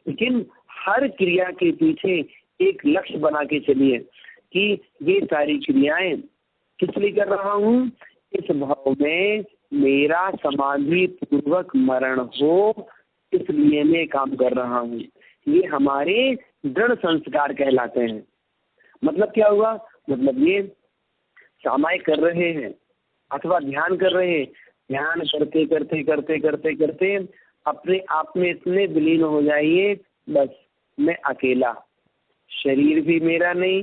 [SPEAKER 2] लेकिन हर क्रिया के पीछे एक लक्ष्य बना के चलिए कि ये सारी क्रियाएं किस लिए कर रहा हूँ, इस भाव में मेरा समाधि पूर्वक मरण हो, इसलिए मैं काम कर रहा हूँ। ये हमारे दृढ़ संस्कार कहलाते हैं। मतलब क्या हुआ, मतलब ये सामायिक कर रहे हैं अथवा ध्यान कर रहे हैं, ध्यान करते करते करते करते करते अपने आप में इतने विलीन हो जाइए, बस मैं अकेला, शरीर भी मेरा नहीं,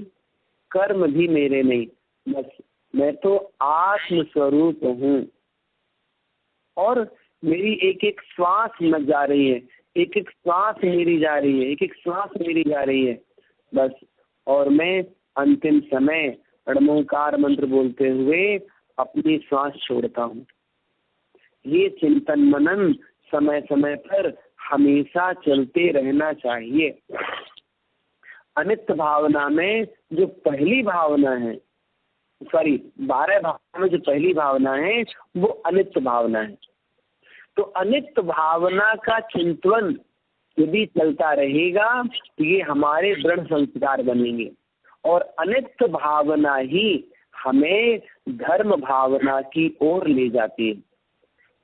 [SPEAKER 2] कर्म भी मेरे नहीं, बस मैं तो आत्म स्वरूप हूँ और मेरी एक एक श्वास न जा रही है, एक एक श्वास मेरी जा रही है, एक एक श्वास मेरी जा रही है, बस। और मैं अंतिम समय षडमोकार मंत्र बोलते हुए अपनी श्वास छोड़ता हूँ। ये चिंतन मनन समय समय पर हमेशा चलते रहना चाहिए। अनित्य भावना में जो पहली भावना है, 12 भावना में जो पहली भावना है वो अनित्य भावना है। तो अनित्य भावना का चिंतन यदि चलता रहेगा तो ये हमारे दृढ़ संस्कार बनेंगे और अनित्य भावना ही हमें धर्म भावना की ओर ले जाती है।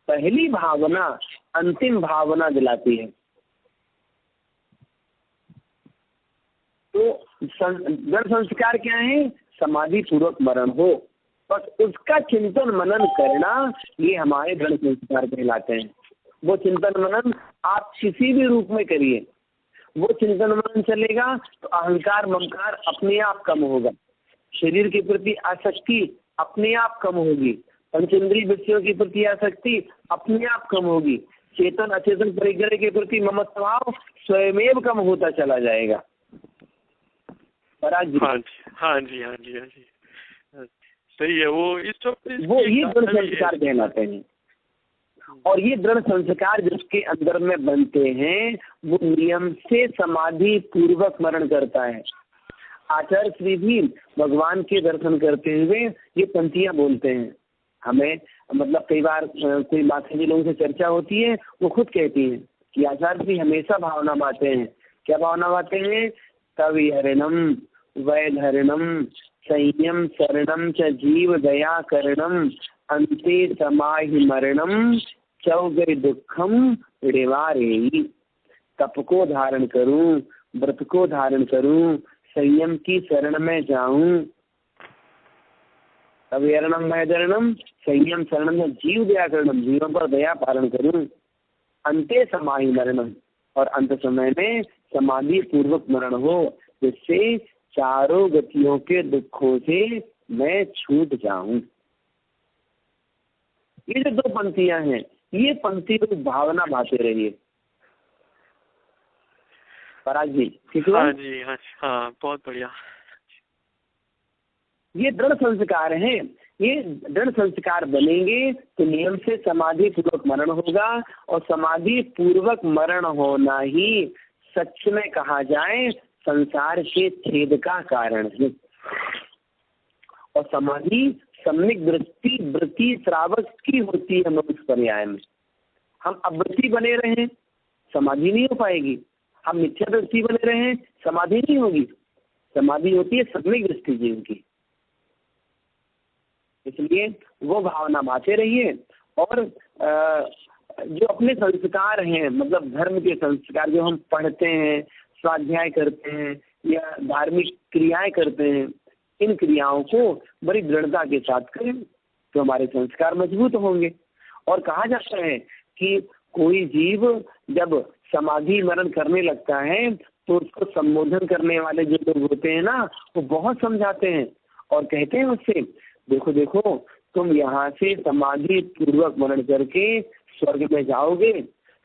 [SPEAKER 2] पहली भावना अंतिम भावना दिलाती है। तो दृढ़ संस्कार क्या है, समाधि पूर्वक मरण हो, बस उसका चिंतन मनन करना, ये हमारे दृढ़ संस्कार कहलाते हैं। वो चिंतन मनन आप किसी भी रूप में करिए, वो चिंतन मनन चलेगा तो अहंकार ममकार अपने आप कम होगा, शरीर के प्रति आसक्ति अपने आप कम होगी, पंचेंद्रिय विषयों के प्रति आसक्ति अपने आप कम होगी, चेतन अचेतन परिग्रह के प्रति ममत्व भाव स्वयमेव कम होता चला जाएगा।
[SPEAKER 6] हाँ जी, सही है। वो
[SPEAKER 2] ये दृढ़ संस्कार कहलाते हैं। और ये दृढ़ संस्कार जिसके अंदर में बनते हैं वो नियम से समाधि पूर्वक मरण करता है। आचार्य श्री भी भगवान के दर्शन करते हुए ये पंक्तियां बोलते हैं हमें। मतलब कई बार कोई माता जी लोगों से चर्चा होती है, वो खुद कहती हैं कि आचार्य श्री हमेशा भावना बाते हैं। क्या भावना बाते हैं, तवि हरिणम वैधरणम संयम शरणम च जीव दया करणम अंते समाहि मरणम चौगय दुखम रेवारेयी। तप को धारण करूं, व्रत को धारण करूं, संयम की शरण में जाऊं, तविहरणम वैधरणम संयम शरणम में जीव दया करणम, जीवों पर दया पालन करूं, अंते समाहि मरणम, और अंत समय में समाधि पूर्वक मरण हो, जिससे चारों गतियों के दुखों से मैं छूट जाऊं। ये जो 2 पंक्तियां हैं, ये पंक्ति को भावना भाते रहिए। पराग जी ठीक है?
[SPEAKER 6] हाँ जी, हाँ बहुत बढ़िया।
[SPEAKER 2] ये दृढ़ संस्कार हैं। ये दृढ़ संस्कार बनेंगे तो नियम से समाधि पूर्वक मरण होगा, और समाधि पूर्वक मरण होना ही सच में कहा जाए संसार के छेद का कारण है। और समाधि सम्यक दृष्टि वृत्ति श्रावक की होती है मनुष्य पर्याय में। हम अवृत्ति बने रहे समाधि नहीं हो पाएगी, हम मिथ्या दृष्टि बने रहे समाधि नहीं होगी। समाधि होती है सम्यक दृष्टि जीव की। इसलिए वो भावना बाते रहिए। और जो अपने संस्कार हैं, मतलब धर्म के संस्कार जो हम पढ़ते हैं, स्वाध्याय करते हैं या धार्मिक क्रियाएं करते हैं, इन क्रियाओं को बड़ी दृढ़ता के साथ करें तो हमारे संस्कार मजबूत होंगे। और कहा जाता है कि कोई जीव जब समाधि मरण करने लगता है तो उसको संबोधन करने वाले जो लोग होते हैं ना, वो बहुत समझाते हैं, और कहते हैं उससे, देखो देखो तुम यहाँ से समाधि पूर्वक मनन करके स्वर्ग में जाओगे,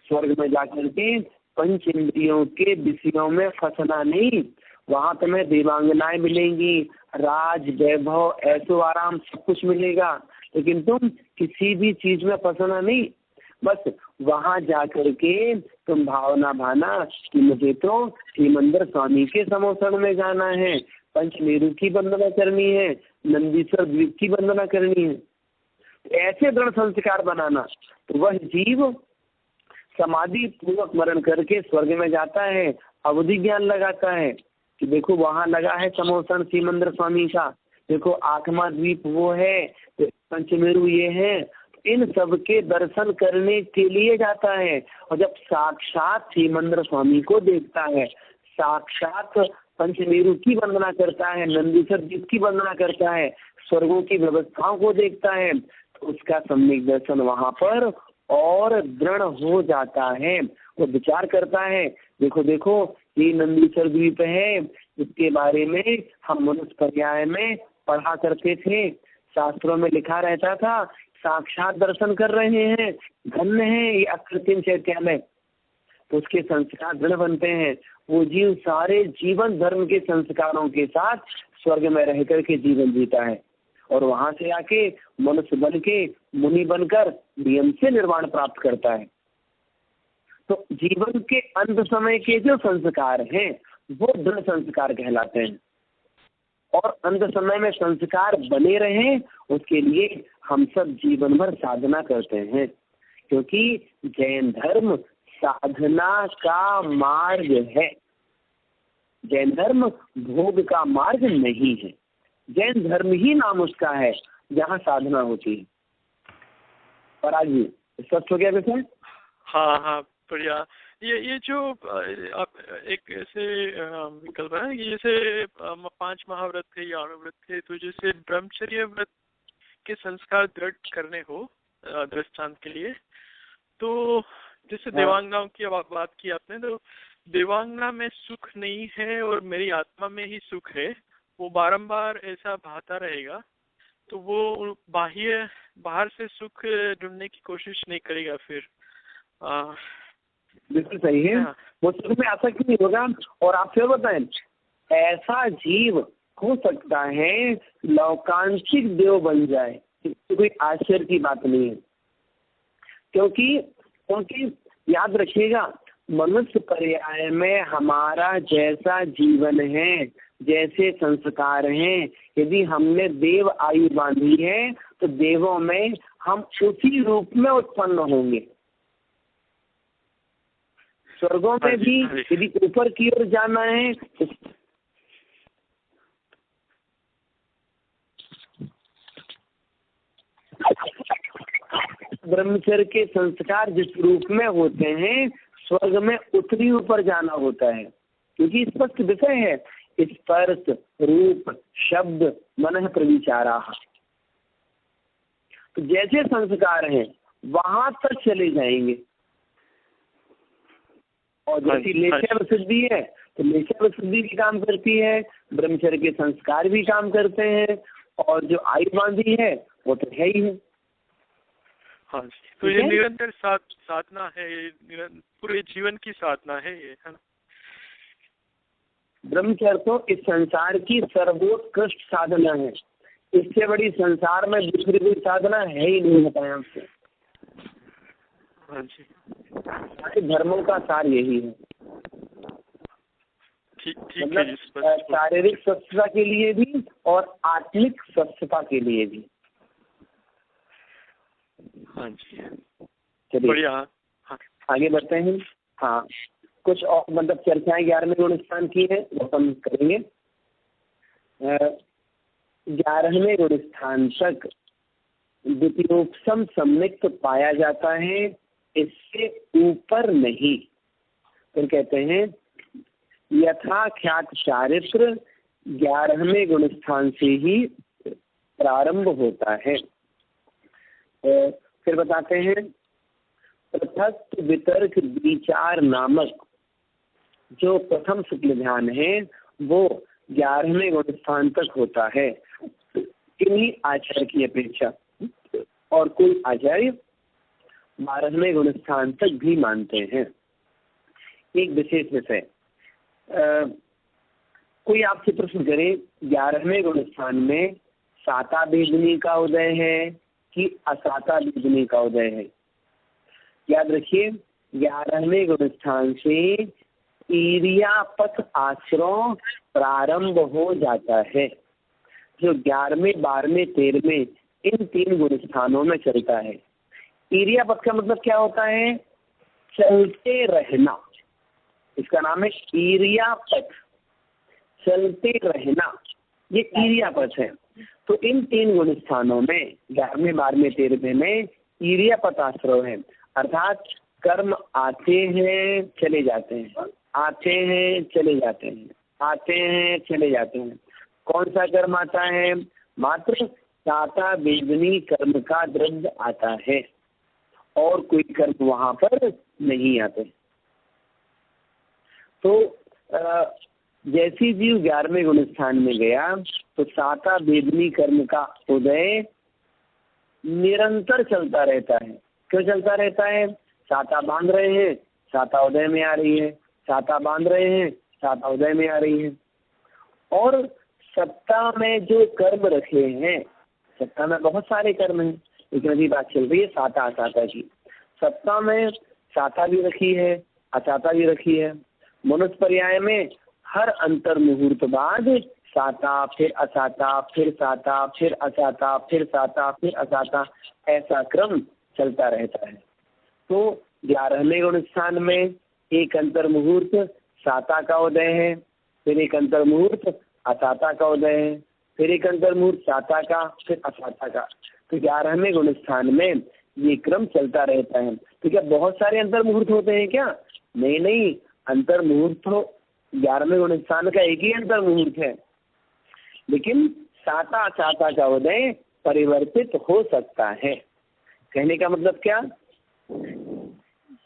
[SPEAKER 2] स्वर्ग में जाकर के पंच इंद्रियों के विषयों में फंसना नहीं, वहाँ तुम्हें देवांगनाएं मिलेंगी, राज वैभव ऐशो आराम सब कुछ मिलेगा, लेकिन तुम किसी भी चीज में फंसना नहीं। बस वहाँ जाकर के तुम भावना भाना कि मुझे तो श्रीमंदिर स्वामी के समोसण में जाना है, पंचमेरु की वंदना करनी है, नंदीश्वर द्वीप की वंदना करनी है, ऐसे दृढ़ संस्कार बनाना। तो वह जीव समाधि पूर्वक मरण करके स्वर्ग में जाता है, अवधि ज्ञान लगाता है कि देखो वहाँ लगा है समोसण श्रीमंदिर स्वामी का, देखो आठवां द्वीप वो है, पंचमेरु ये है, इन सब के दर्शन करने के लिए जाता है। और जब साक्षात श्रीमंदिर स्वामी को देखता है, साक्षात पंचमेरु की वंदना करता है, नंदीश्वर द्वीप की वंदना करता है, स्वर्गों की व्यवस्थाओं को देखता है, तो उसका सम्यक दर्शन वहाँ पर और दृढ़ हो जाता है। वो विचार करता है, देखो देखो ये नंदीश्वर द्वीप है, इसके बारे में हम मनुष्य पर्याय में पढ़ा करते थे, शास्त्रों में लिखा रहता था, साक्षात दर्शन कर रहे हैं, धन्य है ये अकृत्रिम चैत्यालय। तो उसके संस्कार दृढ़ बनते हैं। वो जीव सारे जीवन धर्म के संस्कारों के साथ स्वर्ग में रह करके जीवन जीता है और वहां से आके मनुष्य बन के मुनि बनकर नियम से निर्वाण प्राप्त करता है। तो जीवन के अंत समय के जो संस्कार हैं वो दृढ़ संस्कार कहलाते हैं और अंत समय में संस्कार बने रहें उसके लिए हम सब जीवन भर साधना करते हैं, क्योंकि जैन धर्म साधना का मार्ग है, जैन धर्म भोग का मार्ग नहीं है। जैन धर्म ही नाम उसका है जहाँ साधना होती है। पराग जी स्पष्ट हो गया वैसे?
[SPEAKER 6] हाँ हाँ बढ़िया। ये जो आप एक ऐसे विकल्प है कि जैसे 5 महाव्रत थे या अनुव्रत थे, तो जैसे ब्रह्मचर्य व्रत के संस्कार दृढ़ करने हो दृष्टांत के लिए, तो जैसे देवांगनाओं की बात की आपने, तो देवांगना में सुख नहीं है और मेरी आत्मा में ही सुख है, वो बारंबार ऐसा भाता रहेगा, तो वो बाहर से सुख ढूंढने की कोशिश नहीं करेगा फिर।
[SPEAKER 2] बिल्कुल सही है, वो सुख में आसक्त नहीं होगा। और आप फिर बताएं, ऐसा जीव हो सकता है लौकांशिक देव बन जाए, इसमें कोई आश्चर्य की बात नहीं है, क्योंकि याद रखिएगा मनुष्य पर्याय में हमारा जैसा जीवन है, जैसे संस्कार हैं, यदि हमने देव आयु बांधी है तो देवों में हम उसी रूप में उत्पन्न होंगे। स्वर्गों में भी यदि ऊपर की ओर जाना है तो ब्रह्मचर्य के संस्कार जिस रूप में होते हैं स्वर्ग में उतनी ऊपर जाना होता है, क्योंकि स्पष्ट विषय है स्पर्श रूप शब्द मन प्रविचारा। तो जैसे संस्कार हैं वहां तक चले जाएंगे। और जैसी लेशव सिद्धि है तो लेशव सिद्धि भी काम करती है, ब्रह्मचर्य के संस्कार भी काम करते हैं, और जो आयु बांधी है वो तो है ही है।
[SPEAKER 6] हाँ जी, तो ये निरंतर साधना है, पूरे जीवन की साधना है ये, है ना?
[SPEAKER 2] ब्रह्मचर्य तो इस संसार की सर्वोत्कृष्ट साधना है, इससे बड़ी संसार में दूसरी कोई साधना है ही नहीं, बताया आपसे।
[SPEAKER 6] हाँ जी,
[SPEAKER 2] सारे धर्मों का सार यही है।
[SPEAKER 6] ठीक
[SPEAKER 2] मतलब शारीरिक स्वच्छता के लिए भी और आत्मिक स्वच्छता के लिए भी।
[SPEAKER 6] हाँ जी,
[SPEAKER 2] चलिए
[SPEAKER 6] बढ़िया। हाँ,
[SPEAKER 2] आगे बढ़ते हैं। हाँ, कुछ और मतलब चर्चाएं 11वें गुण स्थान की है वो हम करेंगे। 11वें गुण स्थान तक द्वितीयोपम सम्यक्त पाया जाता है, इससे ऊपर नहीं। फिर कहते हैं यथा ख्यात चारित्र 11वें गुण स्थान से ही प्रारंभ होता है। फिर बताते हैं पृथक वितर्क विचार नामक जो प्रथम शुक्ल ध्यान है वो 11वें गुण स्थान तक होता है। किन्हीं आचार्य की अपेक्षा, और कोई आचार्य 12वें गुण स्थान तक भी मानते हैं। एक विशेष विषय, कोई आपसे प्रश्न करे 11वें गुण स्थान में साता वेदनी का उदय है कि असाता वेदनी का उदय है? याद रखिए 11वें गुण स्थान से ईरियापथ आश्रम प्रारंभ हो जाता है, जो 11वें 12वें 13वें इन 3 गुण स्थानों में चलता है। ईरियापथ का मतलब क्या होता है? चलते रहना, इसका नाम है ईरियापथ, चलते रहना, ये ईरियापथ है। तो इन 3 गुण स्थानों में 11वें 12वें 13वें में ईरियापथ आश्रय है, अर्थात कर्म आते हैं चले जाते हैं, आते हैं चले जाते हैं, आते हैं चले जाते हैं। कौन सा कर्म आता है? मात्र साता वेदनी कर्म का द्रव्य आता है, और कोई कर्म वहां पर नहीं आते। तो जैसी जीव 11वें गुण स्थान में गया तो साता वेदनी कर्म का उदय निरंतर चलता रहता है। क्यों चलता रहता है? साता बांध रहे हैं, साता उदय में आ रही है, साता बांध रहे हैं, साता उदय में आ रही है। और सत्ता में जो कर्म रखे हैं, सत्ता में बहुत सारे कर्म हैं, लेकिन अभी बात चल रही है साता असाता की। सत्ता में साता भी रखी है, असाता भी रखी है। मनुष्य पर्याय में हर अंतर मुहूर्त बाद साता, फिर असाता, फिर साता, फिर असाता, फिर साता, फिर असाता, ऐसा क्रम चलता रहता है। तो 11वें गुण स्थान में एक अंतर मुहूर्त साता का उदय है, फिर एक अंतर मुहूर्त असाता का उदय है, फिर एक अंतर मुहूर्त साता का, फिर असाता का। तो 11वें गुण स्थान में ये क्रम चलता रहता है। तो क्या बहुत सारे अंतर मुहूर्त होते हैं क्या? नहीं नहीं, अंतर मुहूर्त तो 11वें गुण स्थान का एक ही अंतर मुहूर्त है, लेकिन साता असाता का उदय परिवर्तित हो सकता है। कहने का मतलब क्या?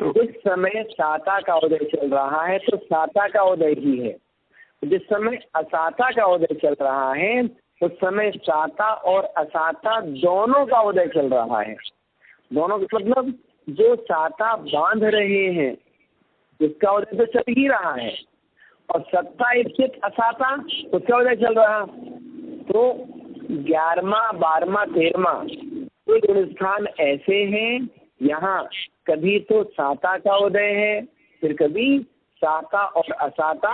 [SPEAKER 2] जिस समय साता का उदय चल रहा है तो साता का उदय ही है, जिस समय असाता का उदय चल रहा है उस समय साता और असाता दोनों का उदय चल रहा है। दोनों का मतलब जो साता बांध रहे हैं उसका उदय तो चल ही रहा है, और सत्ता स्थित असाता उसका उदय चल रहा। तो 11वां 12वां 13वां ये गुण स्थान ऐसे हैं, यहाँ कभी तो साता का उदय है, फिर कभी साता और असाता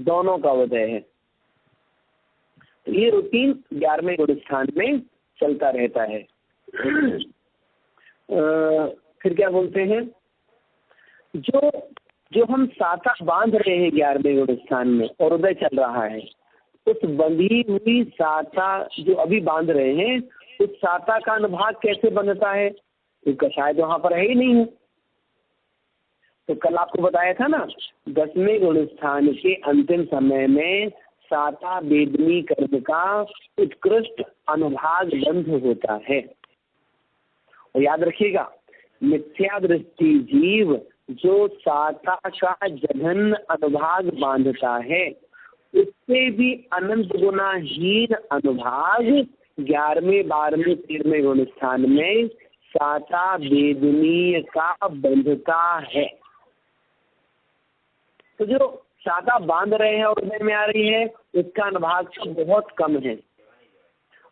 [SPEAKER 2] दोनों का उदय है। तो ये रूटीन 11वें गुण स्थान में चलता रहता है। फिर क्या बोलते हैं, जो हम साता बांध रहे हैं 11वें गुण स्थान में और उदय चल रहा है, उस बंधी हुई साता जो अभी बांध रहे हैं उस साता का अनुभाग कैसे बनता है? उसका शायद वहां पर है ही नहीं है। तो कल आपको बताया था ना 10वें गुण स्थान के अंतिम समय में साता वेदनी कर्म का उत्कृष्ट अनुभाग बंध होता है। और याद रखिएगा, मिथ्या दृष्टि जीव जो साता का जघन अनुभाग बांधता है उससे भी अनंत गुना हीन अनुभाग 11वें 12वें 13वें गुण स्थान में साता वेदनीय का बंधता है। तो जो साता बांध रहे हैं और उदय में आ रही है उसका अनुभाग तो बहुत कम है,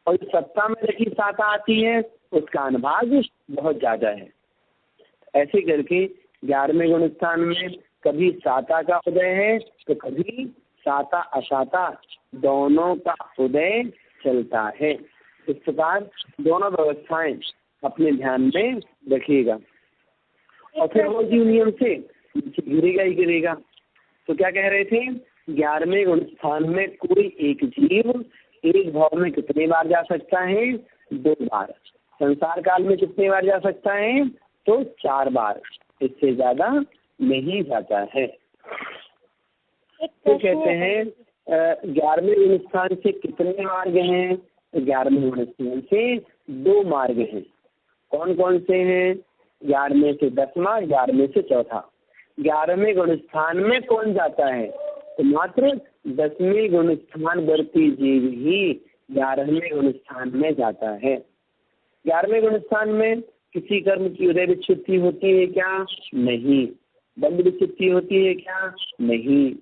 [SPEAKER 2] और जो सत्ता में रखी साता आती है उसका अनुभाग बहुत ज्यादा है। ऐसे करके 11वें गुण स्थान में कभी साता का उदय है तो कभी साता असाता दोनों का उदय चलता है। इस प्रकार दोनों व्यवस्थाएं अपने ध्यान में रखिएगा, और फिर वो जीव नियम से गिरेगा ही गिरेगा। तो क्या कह रहे थे, 11वें गुण स्थान में कोई एक जीव एक भाव में कितने बार जा सकता है? 2 बार। संसार काल में कितने बार जा सकता है? तो 4 बार, इससे ज्यादा नहीं जाता है। तो कहते हैं 11वें गुण स्थान से कितने मार्ग हैं? 11वें गुण स्थान से 2 मार्ग हैं। कौन कौन से हैं? 11वें से 10वां, 11वें से 4था। 11वें गुण स्थान में कौन जाता है? तो मात्र 10वें गुण स्थान वर्ती जीव ही 11वें गुण स्थान में जाता है। 11वें गुण स्थान में किसी कर्म की उदय विच्छुत्ति होती है क्या? नहीं। बंध विच्छुत्ति होती है क्या? नहीं।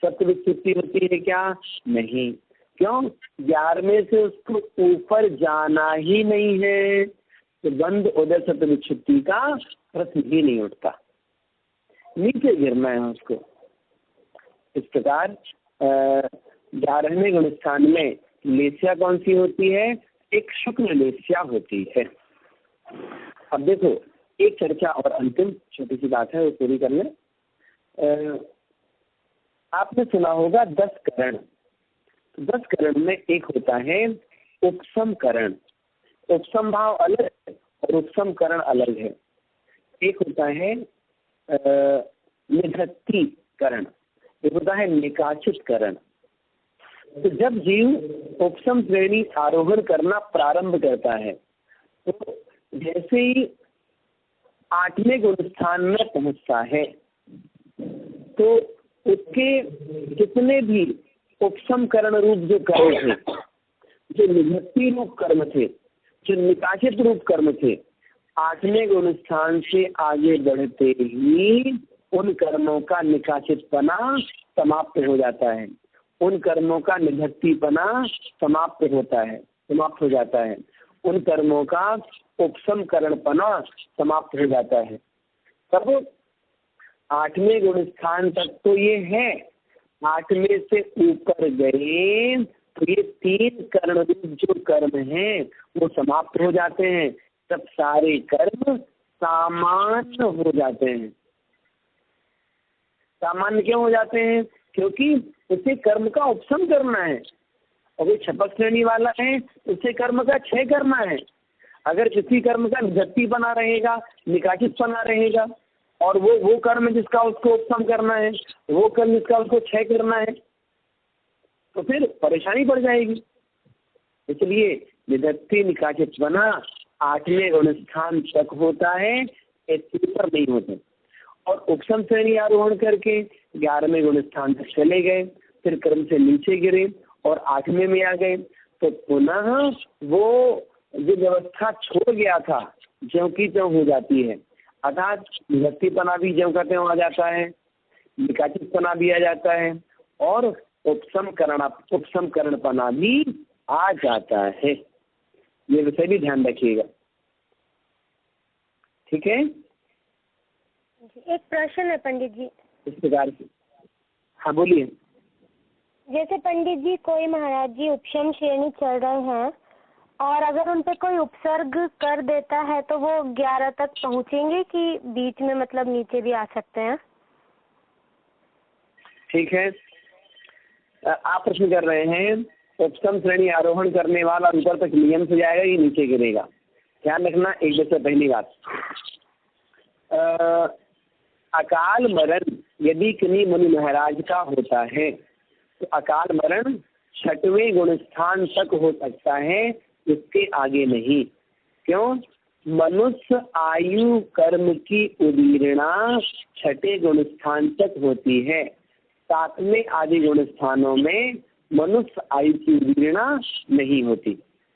[SPEAKER 2] सत्य विच्छुत्ति होती है क्या? नहीं। क्यों? 11वें से उसको ऊपर जाना ही नहीं है, तो बंध उदय सत्य विच्छुत्ति का प्रश्न ही नहीं उठता, नीचे गिरना है उसको। इस प्रकार 11वें गुण स्थान में लेस्या कौन सी होती है? एक शुक्ल लेस्या होती है। अब देखो, एक चर्चा और अंतिम छोटी सी बात है, वो पूरी कर लें। आपने सुना होगा 10 करण। तो 10 करण में एक होता है उपसम करण। उपसम भाव अलग है और उपसम करण अलग है। एक होता है निधत्ती करण, एक होता है निकाचित करण। तो जब जीव उपसम श्रेणी आरोहण करना प्रारंभ करता है, तो जैसे ही 8वें गुण स्थान में पहुंचता है, तो उसके कितने भी उपसम करण रूप जो कर्म थे, जो निधत्ती रूप कर्म थे, जो निकाचित रूप कर्म थे, 8वें गुण स्थान से आगे बढ़ते ही उन कर्मों का निकाचितपना समाप्त हो जाता है, उन कर्मों का निधत्तीपना समाप्त हो जाता है, उन कर्मों का उपसम करणपना समाप्त हो जाता है। तब 8वें गुण स्थान तक तो ये है, 8वें से ऊपर गए तो ये 3 करण रूप जो कर्म हैं वो समाप्त हो जाते हैं, तब सारे कर्म सामान्य हो जाते हैं। सामान्य क्यों हो जाते हैं? क्योंकि उसे कर्म का उपसम करना है, और वो छपक श्रेणी वाला है, उसे कर्म का क्षय करना है। अगर किसी कर्म का निधत्ती बना रहेगा, निकाचित बना रहेगा, और वो कर्म जिसका उसको उपसम करना है, वो कर्म जिसका उसको क्षय करना है, तो फिर परेशानी पड़ जाएगी। इसलिए निधत्ती निकाचित बना 8वें गुण स्थान तक होता है, इससे ऊपर नहीं होते। और उपसम श्रेणी आरोहण करके 11वें गुण स्थान तक चले गए, फिर कर्म से नीचे गिरे और 8वें में आ गए, तो पुनः वो जो व्यवस्था छोड़ गया था ज्यों की त्यों हो जाती है। अर्थात निधत्तीपना भी ज्यों का त्यों आ जाता है, निकाचितपना भी आ जाता है, और उपसम करणपना भी आ जाता है। ये विषय भी ध्यान रखिएगा, ठीक है।
[SPEAKER 5] एक प्रश्न है पंडित जी।
[SPEAKER 2] इस प्रकार से, हाँ बोलिए।
[SPEAKER 5] जैसे पंडित जी कोई महाराज जी उपशम श्रेणी चल रहे हैं, और अगर उन पे कोई उपसर्ग कर देता है तो वो 11 तक पहुंचेंगे कि बीच में मतलब नीचे भी आ सकते हैं?
[SPEAKER 2] ठीक है, आप प्रश्न कर रहे हैं उपसम श्रेणी आरोहण करने वाला ऊपर तक नियम से जाएगा कि नीचे गिरेगा। ध्यान रखना, एक जैसे पहली बात, अकाल मरण यदि किन्हीं मुनि महाराज का होता है तो अकाल मरण 6वें गुण स्थान तक हो सकता है, इसके आगे नहीं। क्यों? मनुष्य आयु कर्म की उदीरणा 6ठे गुण स्थान तक होती है, 7वें आदि गुण स्थानों में मनुष्य आयु की उदीरणा नहीं होती।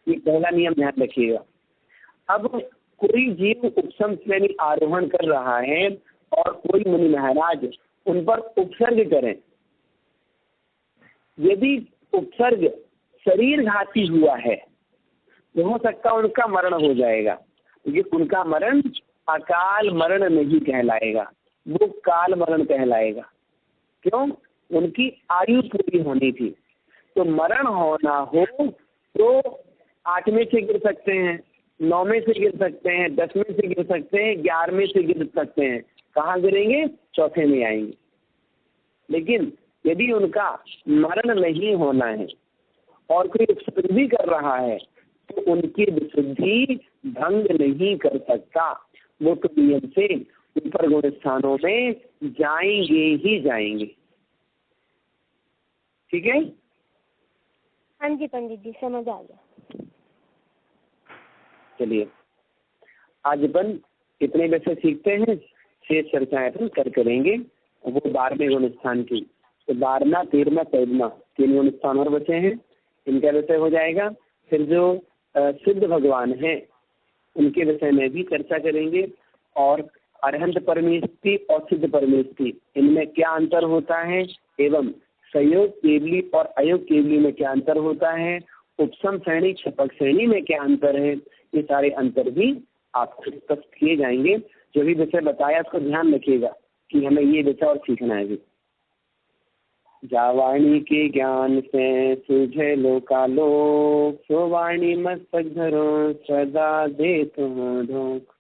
[SPEAKER 2] ये पहला नियम ध्यान रखिएगा। अब कोई जीव उपसम श्रेणी आरोहण कर रहा है और कोई मुनि महाराज उन पर उपसर्ग करें, यदि उपसर्ग शरीर घाती हुआ है तो हो सकता है उनका मरण हो जाएगा, क्योंकि उनका मरण अकाल मरण नहीं कहलाएगा, वो काल मरण कहलाएगा। क्यों? उनकी आयु पूरी होनी थी। तो मरण होना हो तो 8वें से गिर सकते हैं, 9वें से गिर सकते हैं, 10वें से गिर सकते हैं, 11वें से गिर सकते हैं। कहाँ गिरेंगे? चौथे में आएंगे। लेकिन यदि उनका मरण नहीं होना है और कोई उपसर्ग भी कर रहा है तो उनकी विशुद्धि भंग नहीं कर सकता, वो तो नियम से ऊपर गुण स्थानों में जाएंगे ही जाएंगे। ठीक है?
[SPEAKER 5] हाँ जी पंडित जी, समझ आ गया।
[SPEAKER 2] चलिए, आज अपन कितने विषय सीखते हैं? 6 चर्चाएं अपन करेंगे, वो 12वें गुण स्थान की। तो 12वां, 13वां, 14वां 3 गुण स्थान और बचे हैं, इनका विषय हो जाएगा। फिर जो सिद्ध भगवान हैं उनके विषय में भी चर्चा करेंगे, और अरहंत परमेष्टि और सिद्ध परमेष्टि इनमें क्या अंतर होता है, एवं संयोग केवली और अयोग केवली में क्या अंतर होता है, उपसम श्रेणी छपक श्रेणी में क्या अंतर है, ये सारे अंतर भी आपको स्पष्ट किए जाएंगे। जो भी विषय बताया उसको ध्यान रखिएगा कि हमें ये विषय और सीखना है भी। जावाणी के ज्ञान से सूझे लोकालोक, सो वाणी मस्तक धरो सदा दे तुम धोख।